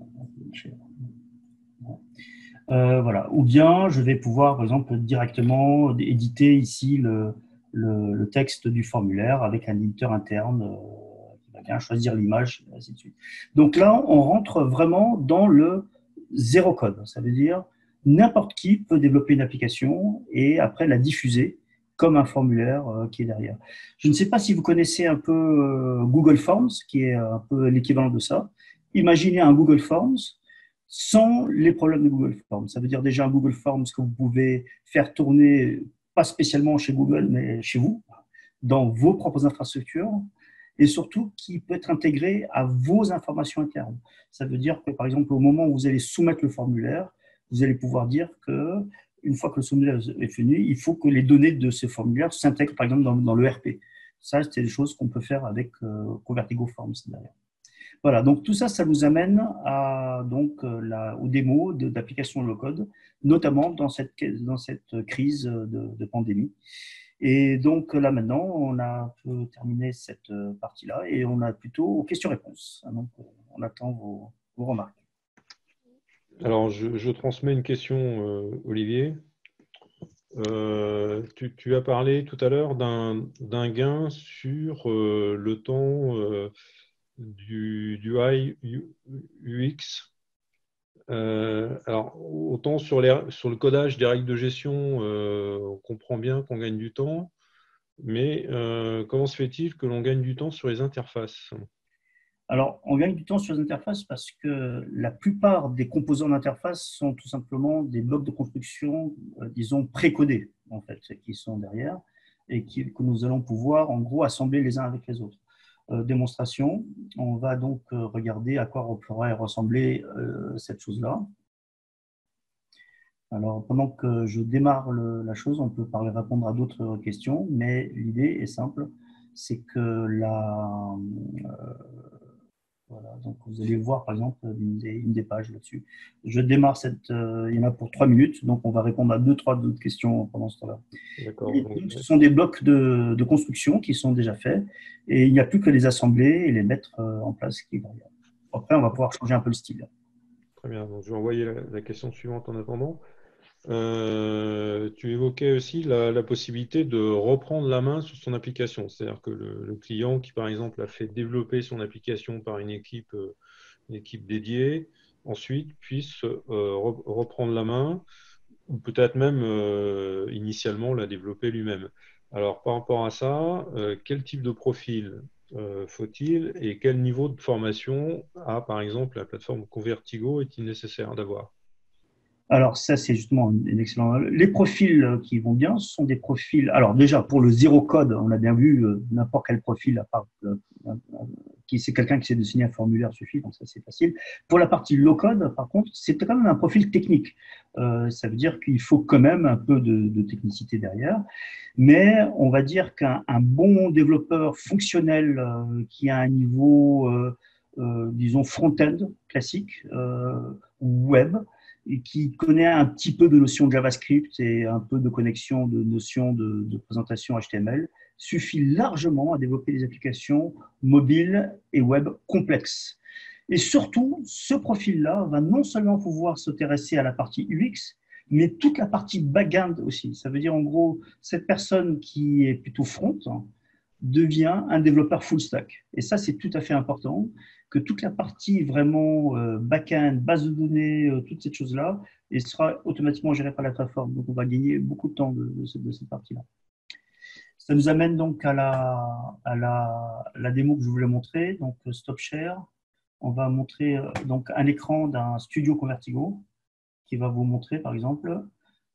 A: Voilà. Ou bien je vais pouvoir, par exemple, directement éditer ici le texte du formulaire avec un éditeur interne qui va bien choisir l'image, et ainsi de suite. Donc là, on rentre vraiment dans le zéro code. Ça veut dire n'importe qui peut développer une application et après la diffuser comme un formulaire qui est derrière. Je ne sais pas si vous connaissez un peu Google Forms, qui est un peu l'équivalent de ça. Imaginez un Google Forms sans les problèmes de Google Forms. Ça veut dire déjà un Google Forms que vous pouvez faire tourner, pas spécialement chez Google, mais chez vous, dans vos propres infrastructures, et surtout qui peut être intégré à vos informations internes. Ça veut dire que, par exemple, au moment où vous allez soumettre le formulaire, vous allez pouvoir dire que, une fois que le formulaire est fini, il faut que les données de ce formulaire s'intègrent, par exemple, dans l'ERP. Ça, c'est des choses qu'on peut faire avec Convertigo Forms derrière. Voilà, donc tout ça, ça nous amène aux démos d'applications low-code, notamment dans cette crise de pandémie. Et donc là maintenant, on a terminé cette partie-là et on a plutôt aux questions-réponses. Donc on attend vos remarques.
B: Alors, je transmets une question, Olivier. Tu as parlé tout à l'heure d'un gain sur le temps du UI UX. Alors, autant sur le codage des règles de gestion, on comprend bien qu'on gagne du temps, mais comment se fait-il que l'on gagne du temps sur les interfaces?
A: Alors, on gagne du temps sur les interfaces parce que la plupart des composants d'interface sont tout simplement des blocs de construction, disons, précodés, en fait, qui sont derrière et que nous allons pouvoir, en gros, assembler les uns avec les autres. Démonstration, on va donc regarder à quoi pourrait ressembler cette chose-là. Alors, pendant que je démarre la chose, on peut parler, répondre à d'autres questions, mais l'idée est simple, c'est que voilà, donc vous allez voir par exemple une des pages là-dessus. Je démarre il y en a pour 3 minutes, donc on va répondre à trois autres questions pendant ce temps-là.
B: D'accord.
A: Donc, ce sont des blocs de construction qui sont déjà faits et il n'y a plus que les assembler et les mettre en place qui est derrière. Après, on va pouvoir changer un peu le style.
B: Très bien. Donc, je vais envoyer la question suivante en attendant. Tu évoquais aussi la possibilité de reprendre la main sur son application. C'est-à-dire que le client qui, par exemple, a fait développer son application par une équipe dédiée, ensuite puisse reprendre la main ou peut-être même initialement la développer lui-même. Alors, par rapport à ça, quel type de profil faut-il et quel niveau de formation a, par exemple, la plateforme Convertigo est-il nécessaire d'avoir?
A: Alors, ça, c'est justement une excellente. Les profils qui vont bien sont des profils. Alors, déjà, pour le zéro code, on a bien vu n'importe quel profil, à part qui c'est quelqu'un qui sait dessiner un formulaire suffit, donc ça, c'est facile. Pour la partie low code, par contre, c'est quand même un profil technique. Ça veut dire qu'il faut quand même un peu de technicité derrière. Mais on va dire qu'un bon développeur fonctionnel qui a un niveau, disons, front-end classique, web, et qui connaît un petit peu de notion de JavaScript et un peu de connexion de notions de présentation HTML, suffit largement à développer des applications mobiles et web complexes. Et surtout, ce profil-là va non seulement pouvoir s'intéresser à la partie UX, mais toute la partie back-end aussi. Ça veut dire en gros, cette personne qui est plutôt front devient un développeur full stack. Et ça, c'est tout à fait important, que toute la partie vraiment back-end, base de données, toutes ces choses-là, et sera automatiquement gérée par la plateforme. Donc, on va gagner beaucoup de temps de cette partie-là. Ça nous amène donc à la démo que je voulais montrer, donc Stop Share. On va montrer donc un écran d'un studio Convertigo qui va vous montrer, par exemple,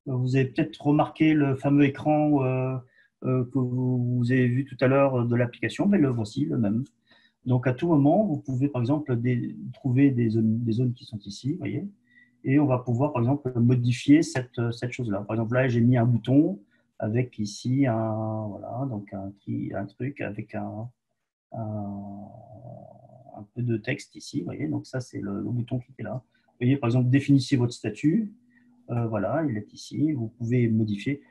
A: vous avez peut-être remarqué le fameux écran que vous avez vu tout à l'heure de l'application, mais le voici, le même. Donc, à tout moment, vous pouvez, par exemple, trouver des zones qui sont ici, vous voyez, et on va pouvoir, par exemple, modifier cette chose-là. Par exemple, là, j'ai mis un bouton avec ici voilà, donc un truc avec un, un peu de texte ici, vous voyez, donc ça, c'est le bouton qui est là. Vous voyez, par exemple, définissez votre statut. Voilà, il est ici. Vous pouvez modifier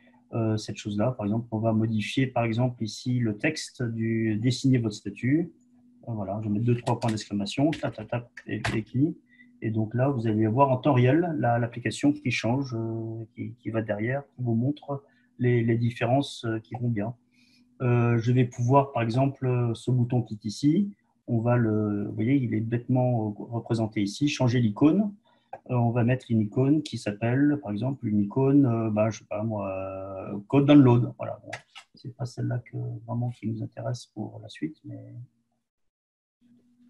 A: cette chose-là. Par exemple, on va modifier, par exemple, ici le texte du dessiner votre statut. Voilà, je vais mettre 2-3 points d'exclamation, tap, tap, tap, et qui. Et donc là, vous allez voir en temps réel l'application qui change, qui va derrière, qui vous montre les différences qui vont bien. Je vais pouvoir, par exemple, ce bouton qui est ici, vous voyez, il est bêtement représenté ici, changer l'icône. On va mettre une icône qui s'appelle, par exemple, une icône, je sais pas moi, code download. Voilà. Bon, c'est pas celle-là vraiment qui nous intéresse pour la suite, mais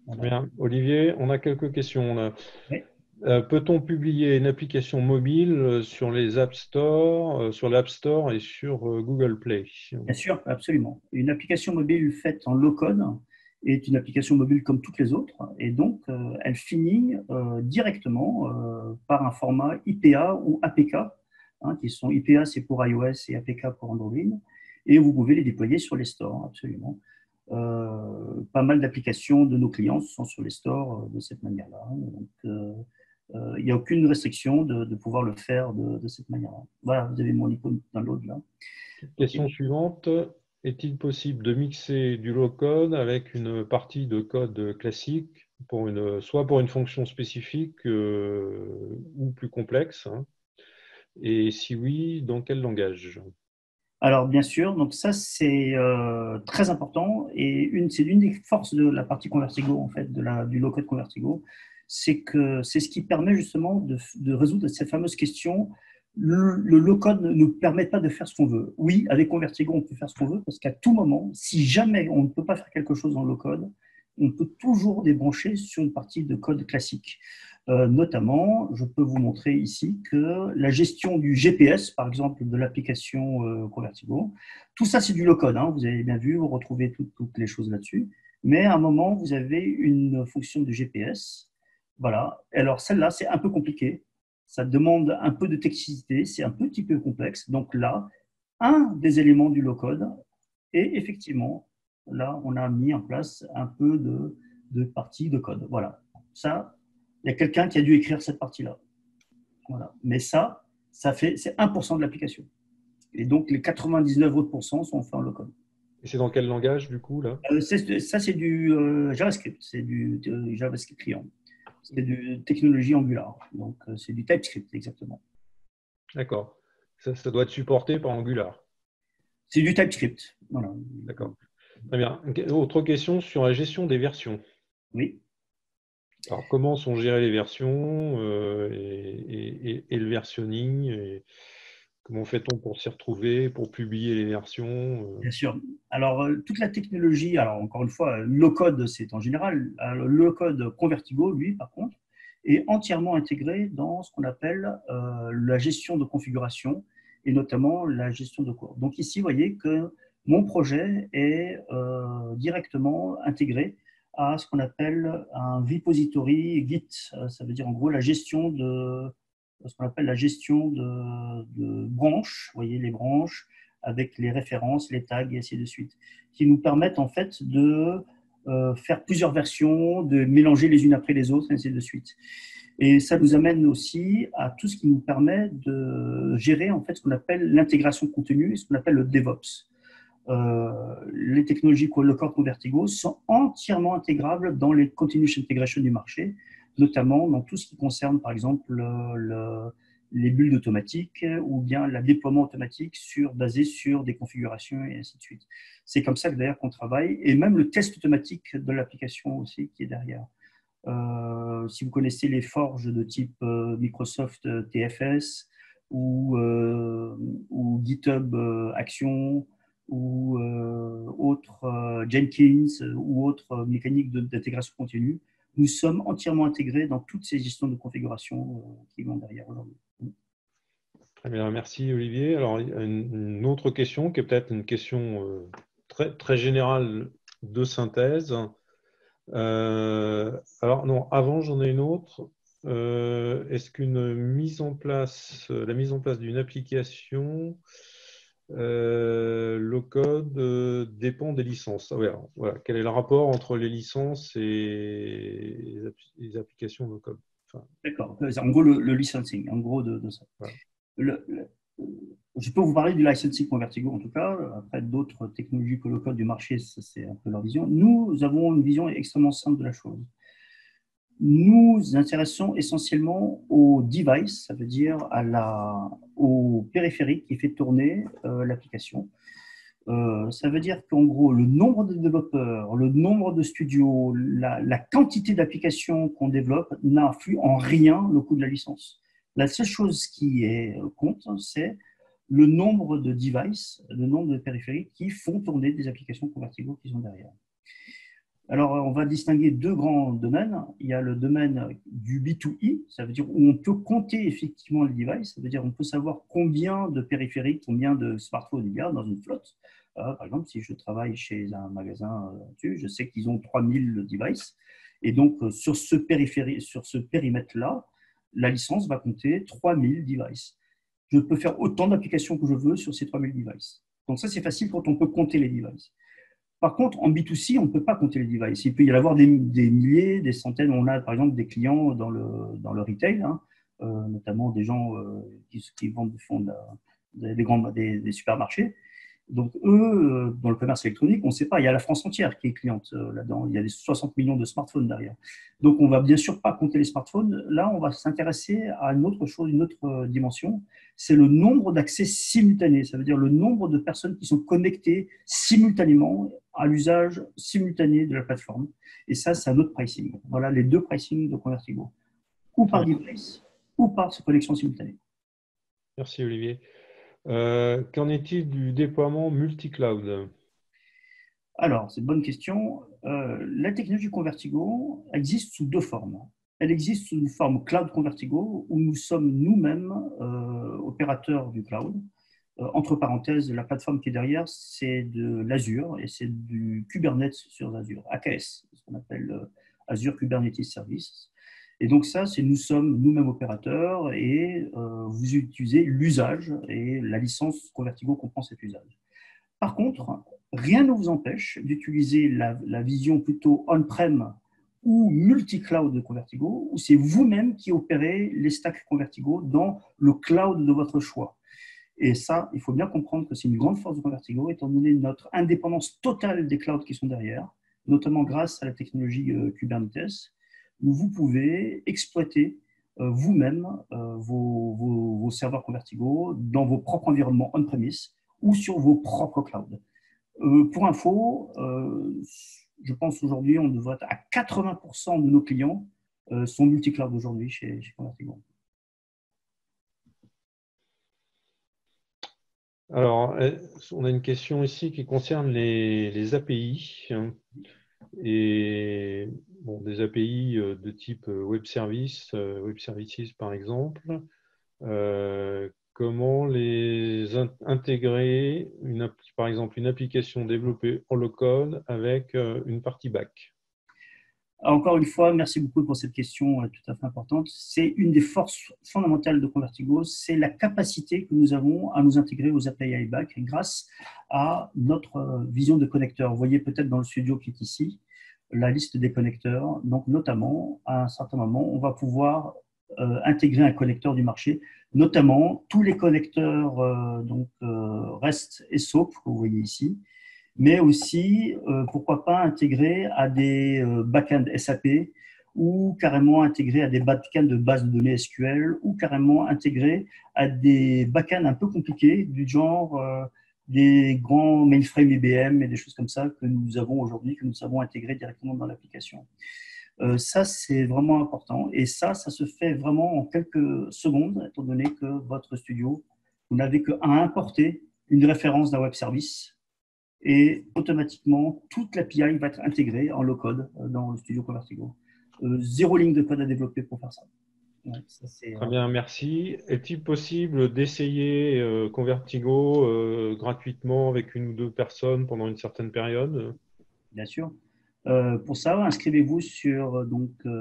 B: Très
A: voilà.
B: bien. Olivier, on a quelques questions là.
A: Oui,
B: Peut-on publier une application mobile sur les App Store, sur l'App Store et sur Google Play?
A: bien sûr, absolument. Une application mobile faite en low code est une application mobile comme toutes les autres, et donc elle finit directement par un format IPA ou APK, hein, qui sont IPA c'est pour iOS et APK pour Android, et vous pouvez les déployer sur les stores, absolument. Pas mal d'applications de nos clients sont sur les stores de cette manière-là. Donc, il n'y a aucune restriction de pouvoir le faire de cette manière-là. Voilà, vous avez mon icône download là.
B: Question suivante. Est-il possible de mixer du low-code avec une partie de code classique, soit pour une fonction spécifique ou plus complexe, hein? Et si oui, dans quel langage?
A: Alors, bien sûr, donc ça, c'est très important et c'est l'une des forces de la partie Convertigo, en fait, du low-code Convertigo, c'est que c'est ce qui permet justement de résoudre ces fameuses questions. Le low-code ne nous permet pas de faire ce qu'on veut. Oui, avec Convertigo, on peut faire ce qu'on veut parce qu'à tout moment, si jamais on ne peut pas faire quelque chose en low-code, on peut toujours débrancher sur une partie de code classique. Notamment, je peux vous montrer ici que la gestion du GPS, par exemple, de l'application Convertigo, tout ça, c'est du low-code. Hein, vous avez bien vu, vous retrouvez toutes les choses là-dessus. Mais à un moment, vous avez une fonction de GPS. Voilà. Alors, celle-là, c'est un peu compliqué. Ça demande un peu de technicité. C'est un petit peu complexe. Donc là, un des éléments du low-code, et effectivement, là, on a mis en place un peu de partie de code. Voilà. Ça, il y a quelqu'un qui a dû écrire cette partie-là. Voilà. Mais c'est 1% de l'application. Et donc, les 99 autres pourcents sont faits en low-code.
B: Et c'est dans quel langage, du coup, là?
A: Ça, c'est du JavaScript. C'est du JavaScript client. C'est de technologie Angular. Donc, c'est du TypeScript, exactement.
B: D'accord. Ça doit être supporté par Angular.
A: C'est du TypeScript. Voilà.
B: D'accord. Très bien. Autre question sur la gestion des versions.
A: Oui.
B: Alors, comment sont gérées les versions et le versionning comment fait-on pour s'y retrouver, pour publier les versions?
A: Bien sûr. Alors, toute la technologie, alors encore une fois, le code, c'est en général. Le code Convertigo, lui, par contre, est entièrement intégré dans ce qu'on appelle la gestion de configuration et notamment la gestion de cours. Donc ici, vous voyez que mon projet est directement intégré à ce qu'on appelle un repository Git. Ça veut dire en gros la gestion de ce qu'on appelle la gestion de branches. Vous voyez les branches avec les références, les tags et ainsi de suite, qui nous permettent en fait de faire plusieurs versions, de mélanger les unes après les autres, et ainsi de suite. Et ça nous amène aussi à tout ce qui nous permet de gérer en fait ce qu'on appelle l'intégration continue et ce qu'on appelle le DevOps. Les technologies le Core Convertigo sont entièrement intégrables dans les continuous integration du marché, notamment dans tout ce qui concerne par exemple les builds automatiques ou bien le déploiement automatique basé sur des configurations et ainsi de suite. C'est comme ça que d'ailleurs qu'on travaille et même le test automatique de l'application aussi qui est derrière. Si vous connaissez les forges de type Microsoft TFS ou GitHub Action ou autres Jenkins ou autres mécaniques d'intégration continue, nous sommes entièrement intégrés dans toutes ces gestions de configuration qui vont derrière aujourd'hui.
B: Très bien, merci Olivier. Alors, il y a une autre question qui est peut-être une question très, très générale de synthèse. Alors, non, avant, j'en ai une autre. Est-ce qu'une la mise en place d'une application low-code dépend des licences? Ah ouais, alors, voilà. Quel est le rapport entre les licences et les applications low-code? Enfin,
A: D'accord. En gros, le licensing, en gros de ça.
B: voilà.
A: Le, le, je peux vous parler du licensing Convertigo en tout cas. Après, d'autres technologies que le code du marché, c'est un peu leur vision. Nous avons une vision extrêmement simple de la chose. Nous nous intéressons essentiellement au device, ça veut dire au périphérique qui fait tourner l'application. Ça veut dire qu'en gros, le nombre de développeurs, le nombre de studios, la quantité d'applications qu'on développe n'influe en rien le coût de la licence. La seule chose qui compte, c'est le nombre de devices, le nombre de périphériques qui font tourner des applications Convertigo qui sont derrière. Alors, on va distinguer deux grands domaines. Il y a le domaine du B2E, ça veut dire où on peut compter effectivement les devices, ça veut dire on peut savoir combien de périphériques, combien de smartphones il y a dans une flotte. Par exemple, si je travaille chez un magasin dessus, je sais qu'ils ont 3000 devices. Et donc, sur ce périmètre-là, la licence va compter 3000 devices. Je peux faire autant d'applications que je veux sur ces 3000 devices. Donc ça, c'est facile quand on peut compter les devices. Par contre, en B2C, on ne peut pas compter les devices. Il peut y avoir des milliers, des centaines. On a par exemple des clients dans le retail, hein, notamment des gens qui vendent, font des supermarchés. Donc, eux, dans le commerce électronique, on ne sait pas, il y a la France entière qui est cliente là-dedans, il y a des 60 millions de smartphones derrière. Donc, on ne va bien sûr pas compter les smartphones. Là, on va s'intéresser à une autre chose, une autre dimension, c'est le nombre d'accès simultanés. Ça veut dire le nombre de personnes qui sont connectées simultanément à l'usage simultané de la plateforme. Et ça, c'est un autre pricing. Voilà les deux pricing de Convertigo, ou
B: Très
A: par
B: bien.
A: device, ou par connexion simultanée.
B: Merci Olivier. Qu'en est-il du déploiement multi-cloud?
A: Alors, c'est une bonne question. La technologie Convertigo existe sous deux formes. Elle existe sous une forme cloud Convertigo, où nous sommes nous-mêmes opérateurs du cloud. Entre parenthèses, la plateforme qui est derrière, c'est de l'Azure et c'est du Kubernetes sur Azure, AKS, ce qu'on appelle Azure Kubernetes Service. Et donc ça, c'est nous sommes nous-mêmes opérateurs et vous utilisez l'usage et la licence Convertigo comprend cet usage. Par contre, rien ne vous empêche d'utiliser la vision plutôt on-prem ou multi-cloud de Convertigo, où c'est vous-même qui opérez les stacks Convertigo dans le cloud de votre choix. Et ça, il faut bien comprendre que c'est une grande force de Convertigo, étant donné notre indépendance totale des clouds qui sont derrière, notamment grâce à la technologie Kubernetes, où vous pouvez exploiter vous-même vos serveurs Convertigo dans vos propres environnements on-premise ou sur vos propres clouds. Pour info, je pense aujourd'hui, on devrait être à 80% de nos clients sont multi-cloud aujourd'hui chez Convertigo.
B: Alors, on a une question ici qui concerne les API, hein, et bon, des API de type web service, web services par exemple. Comment les intégrer, par exemple, une application développée en low-code avec une partie back?
A: Encore une fois, merci beaucoup pour cette question tout à fait importante. C'est une des forces fondamentales de Convertigo, c'est la capacité que nous avons à nous intégrer aux API back grâce à notre vision de connecteurs. Vous voyez peut-être dans le studio qui est ici la liste des connecteurs. Donc, notamment, à un certain moment, on va pouvoir intégrer un connecteur du marché, notamment tous les connecteurs REST et SOAP que vous voyez ici, mais aussi, pourquoi pas, intégrer à des backends SAP ou carrément intégrer à des backends de base de données SQL ou carrément intégrer à des backends un peu compliqués du genre des grands mainframes IBM et des choses comme ça que nous avons aujourd'hui, que nous savons intégrer directement dans l'application. Ça, c'est vraiment important. Et ça se fait vraiment en quelques secondes, étant donné que votre studio, vous n'avez qu'à importer une référence d'un web service et automatiquement, toute l'API va être intégrée en low-code dans le studio Convertigo. Zéro ligne de code à développer pour faire ça. Ouais, ça
B: Très bien, merci. Est-il possible d'essayer Convertigo gratuitement avec une ou deux personnes pendant une certaine période?
A: bien sûr. Pour ça, inscrivez-vous sur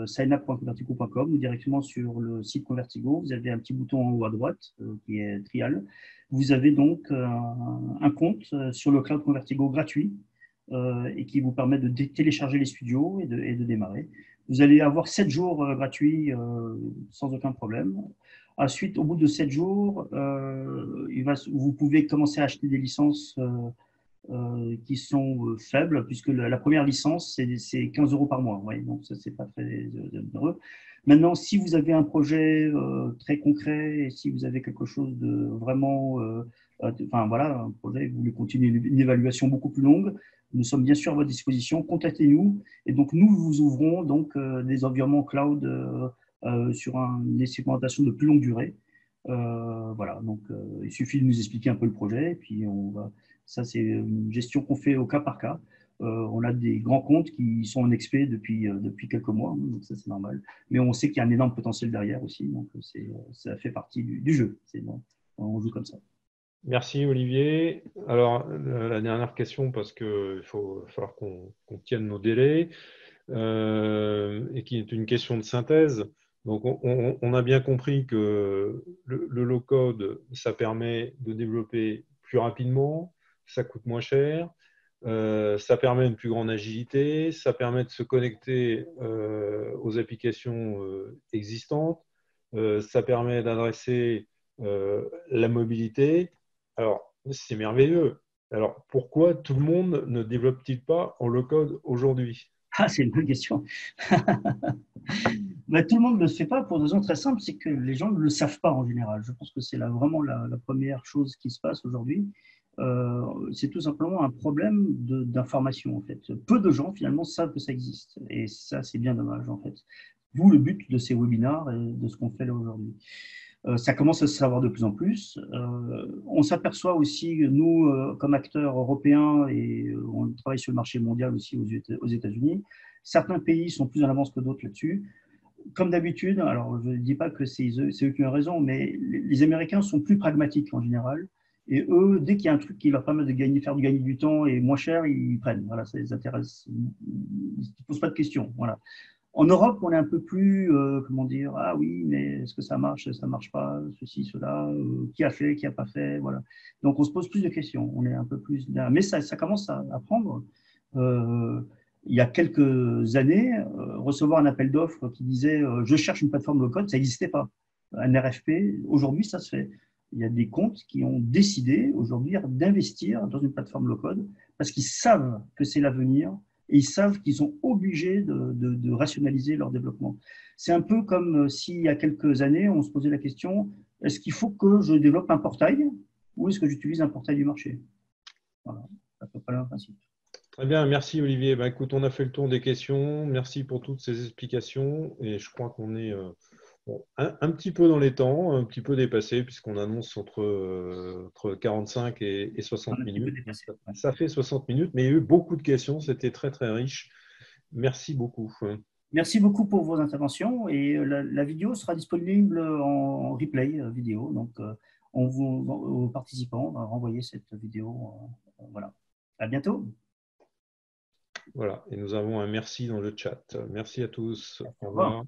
A: signup.convertigo.com ou directement sur le site Convertigo. Vous avez un petit bouton en haut à droite qui est trial. Vous avez donc un compte sur le cloud Convertigo gratuit et qui vous permet de télécharger les studios et de démarrer. Vous allez avoir 7 jours gratuits sans aucun problème. Ensuite, au bout de 7 jours, vous pouvez commencer à acheter des licences qui sont faibles, puisque la première licence, c'est 15 euros par mois. Ouais, donc, ça, c'est pas très heureux. Maintenant, si vous avez un projet très concret et si vous avez quelque chose de vraiment, enfin voilà, un projet, vous voulez continuer une évaluation beaucoup plus longue, nous sommes bien sûr à votre disposition. Contactez-nous et donc nous vous ouvrons donc des environnements cloud sur une expérimentation de plus longue durée. Voilà, donc il suffit de nous expliquer un peu le projet et puis on va. Ça, c'est une gestion qu'on fait au cas par cas. On a des grands comptes qui sont en expé depuis quelques mois, hein, donc ça c'est normal. Mais on sait qu'il y a un énorme potentiel derrière aussi, donc ça fait partie du jeu. On joue comme ça.
B: Merci Olivier. Alors, la dernière question, parce qu'il va falloir qu'on tienne nos délais, et qui est une question de synthèse. Donc, on a bien compris que le low-code, ça permet de développer plus rapidement, ça coûte moins cher, ça permet une plus grande agilité, ça permet de se connecter aux applications existantes, ça permet d'adresser la mobilité. Alors, c'est merveilleux. Alors, pourquoi tout le monde ne développe-t-il pas en low-code aujourd'hui?
A: Ah, c'est une bonne question. Ben, tout le monde ne le fait pas pour une raison très simple, c'est que les gens ne le savent pas en général. Je pense que c'est vraiment la première chose qui se passe aujourd'hui. C'est tout simplement un problème d'information, en fait. Peu de gens, finalement, savent que ça existe. Et ça, c'est bien dommage, en fait. D'où le but de ces webinars et de ce qu'on fait là aujourd'hui. Ça commence à se savoir de plus en plus. On s'aperçoit aussi, nous, comme acteurs européens, et on travaille sur le marché mondial aussi aux États-Unis, certains pays sont plus en avance que d'autres là-dessus. Comme d'habitude, alors je ne dis pas que c'est eux qui ont raison, mais les Américains sont plus pragmatiques en général. Et eux, dès qu'il y a un truc qui leur permet de faire gagner du temps et moins cher, ils prennent. Voilà, ça les intéresse. Ils ne posent pas de questions. Voilà. En Europe, on est un peu plus, comment dire, ah oui, mais est-ce que ça marche pas, ceci, cela, qui a fait, qui a pas fait, voilà. Donc on se pose plus de questions, on est un peu plus là. Mais ça commence à prendre. Euh, il y a quelques années, recevoir un appel d'offres qui disait je cherche une plateforme low-code, ça n'existait pas. Un RFP, aujourd'hui, ça se fait. Il y a des comptes qui ont décidé aujourd'hui d'investir dans une plateforme low-code parce qu'ils savent que c'est l'avenir et ils savent qu'ils sont obligés de rationaliser leur développement. C'est un peu comme s'il y a quelques années, on se posait la question, est-ce qu'il faut que je développe un portail ou est-ce que j'utilise un portail du marché? Voilà, c'est à peu près le même principe.
B: Très bien, merci Olivier. Ben, écoute, on a fait le tour des questions. Merci pour toutes ces explications. Et je crois qu'on est bon, un petit peu dans les temps, un petit peu dépassé, puisqu'on annonce entre 45 et
A: On a
B: 60
A: un petit peu
B: minutes.
A: dépassé. Ouais.
B: Ça fait 60 minutes, mais il y a eu beaucoup de questions. C'était très, très riche. Merci beaucoup.
A: Merci beaucoup pour vos interventions et la vidéo sera disponible en replay vidéo. Donc, aux participants, on va renvoyer cette vidéo. Voilà. À bientôt.
B: Voilà, et nous avons un merci dans le chat. Merci à tous. Au
A: Au revoir.
B: revoir.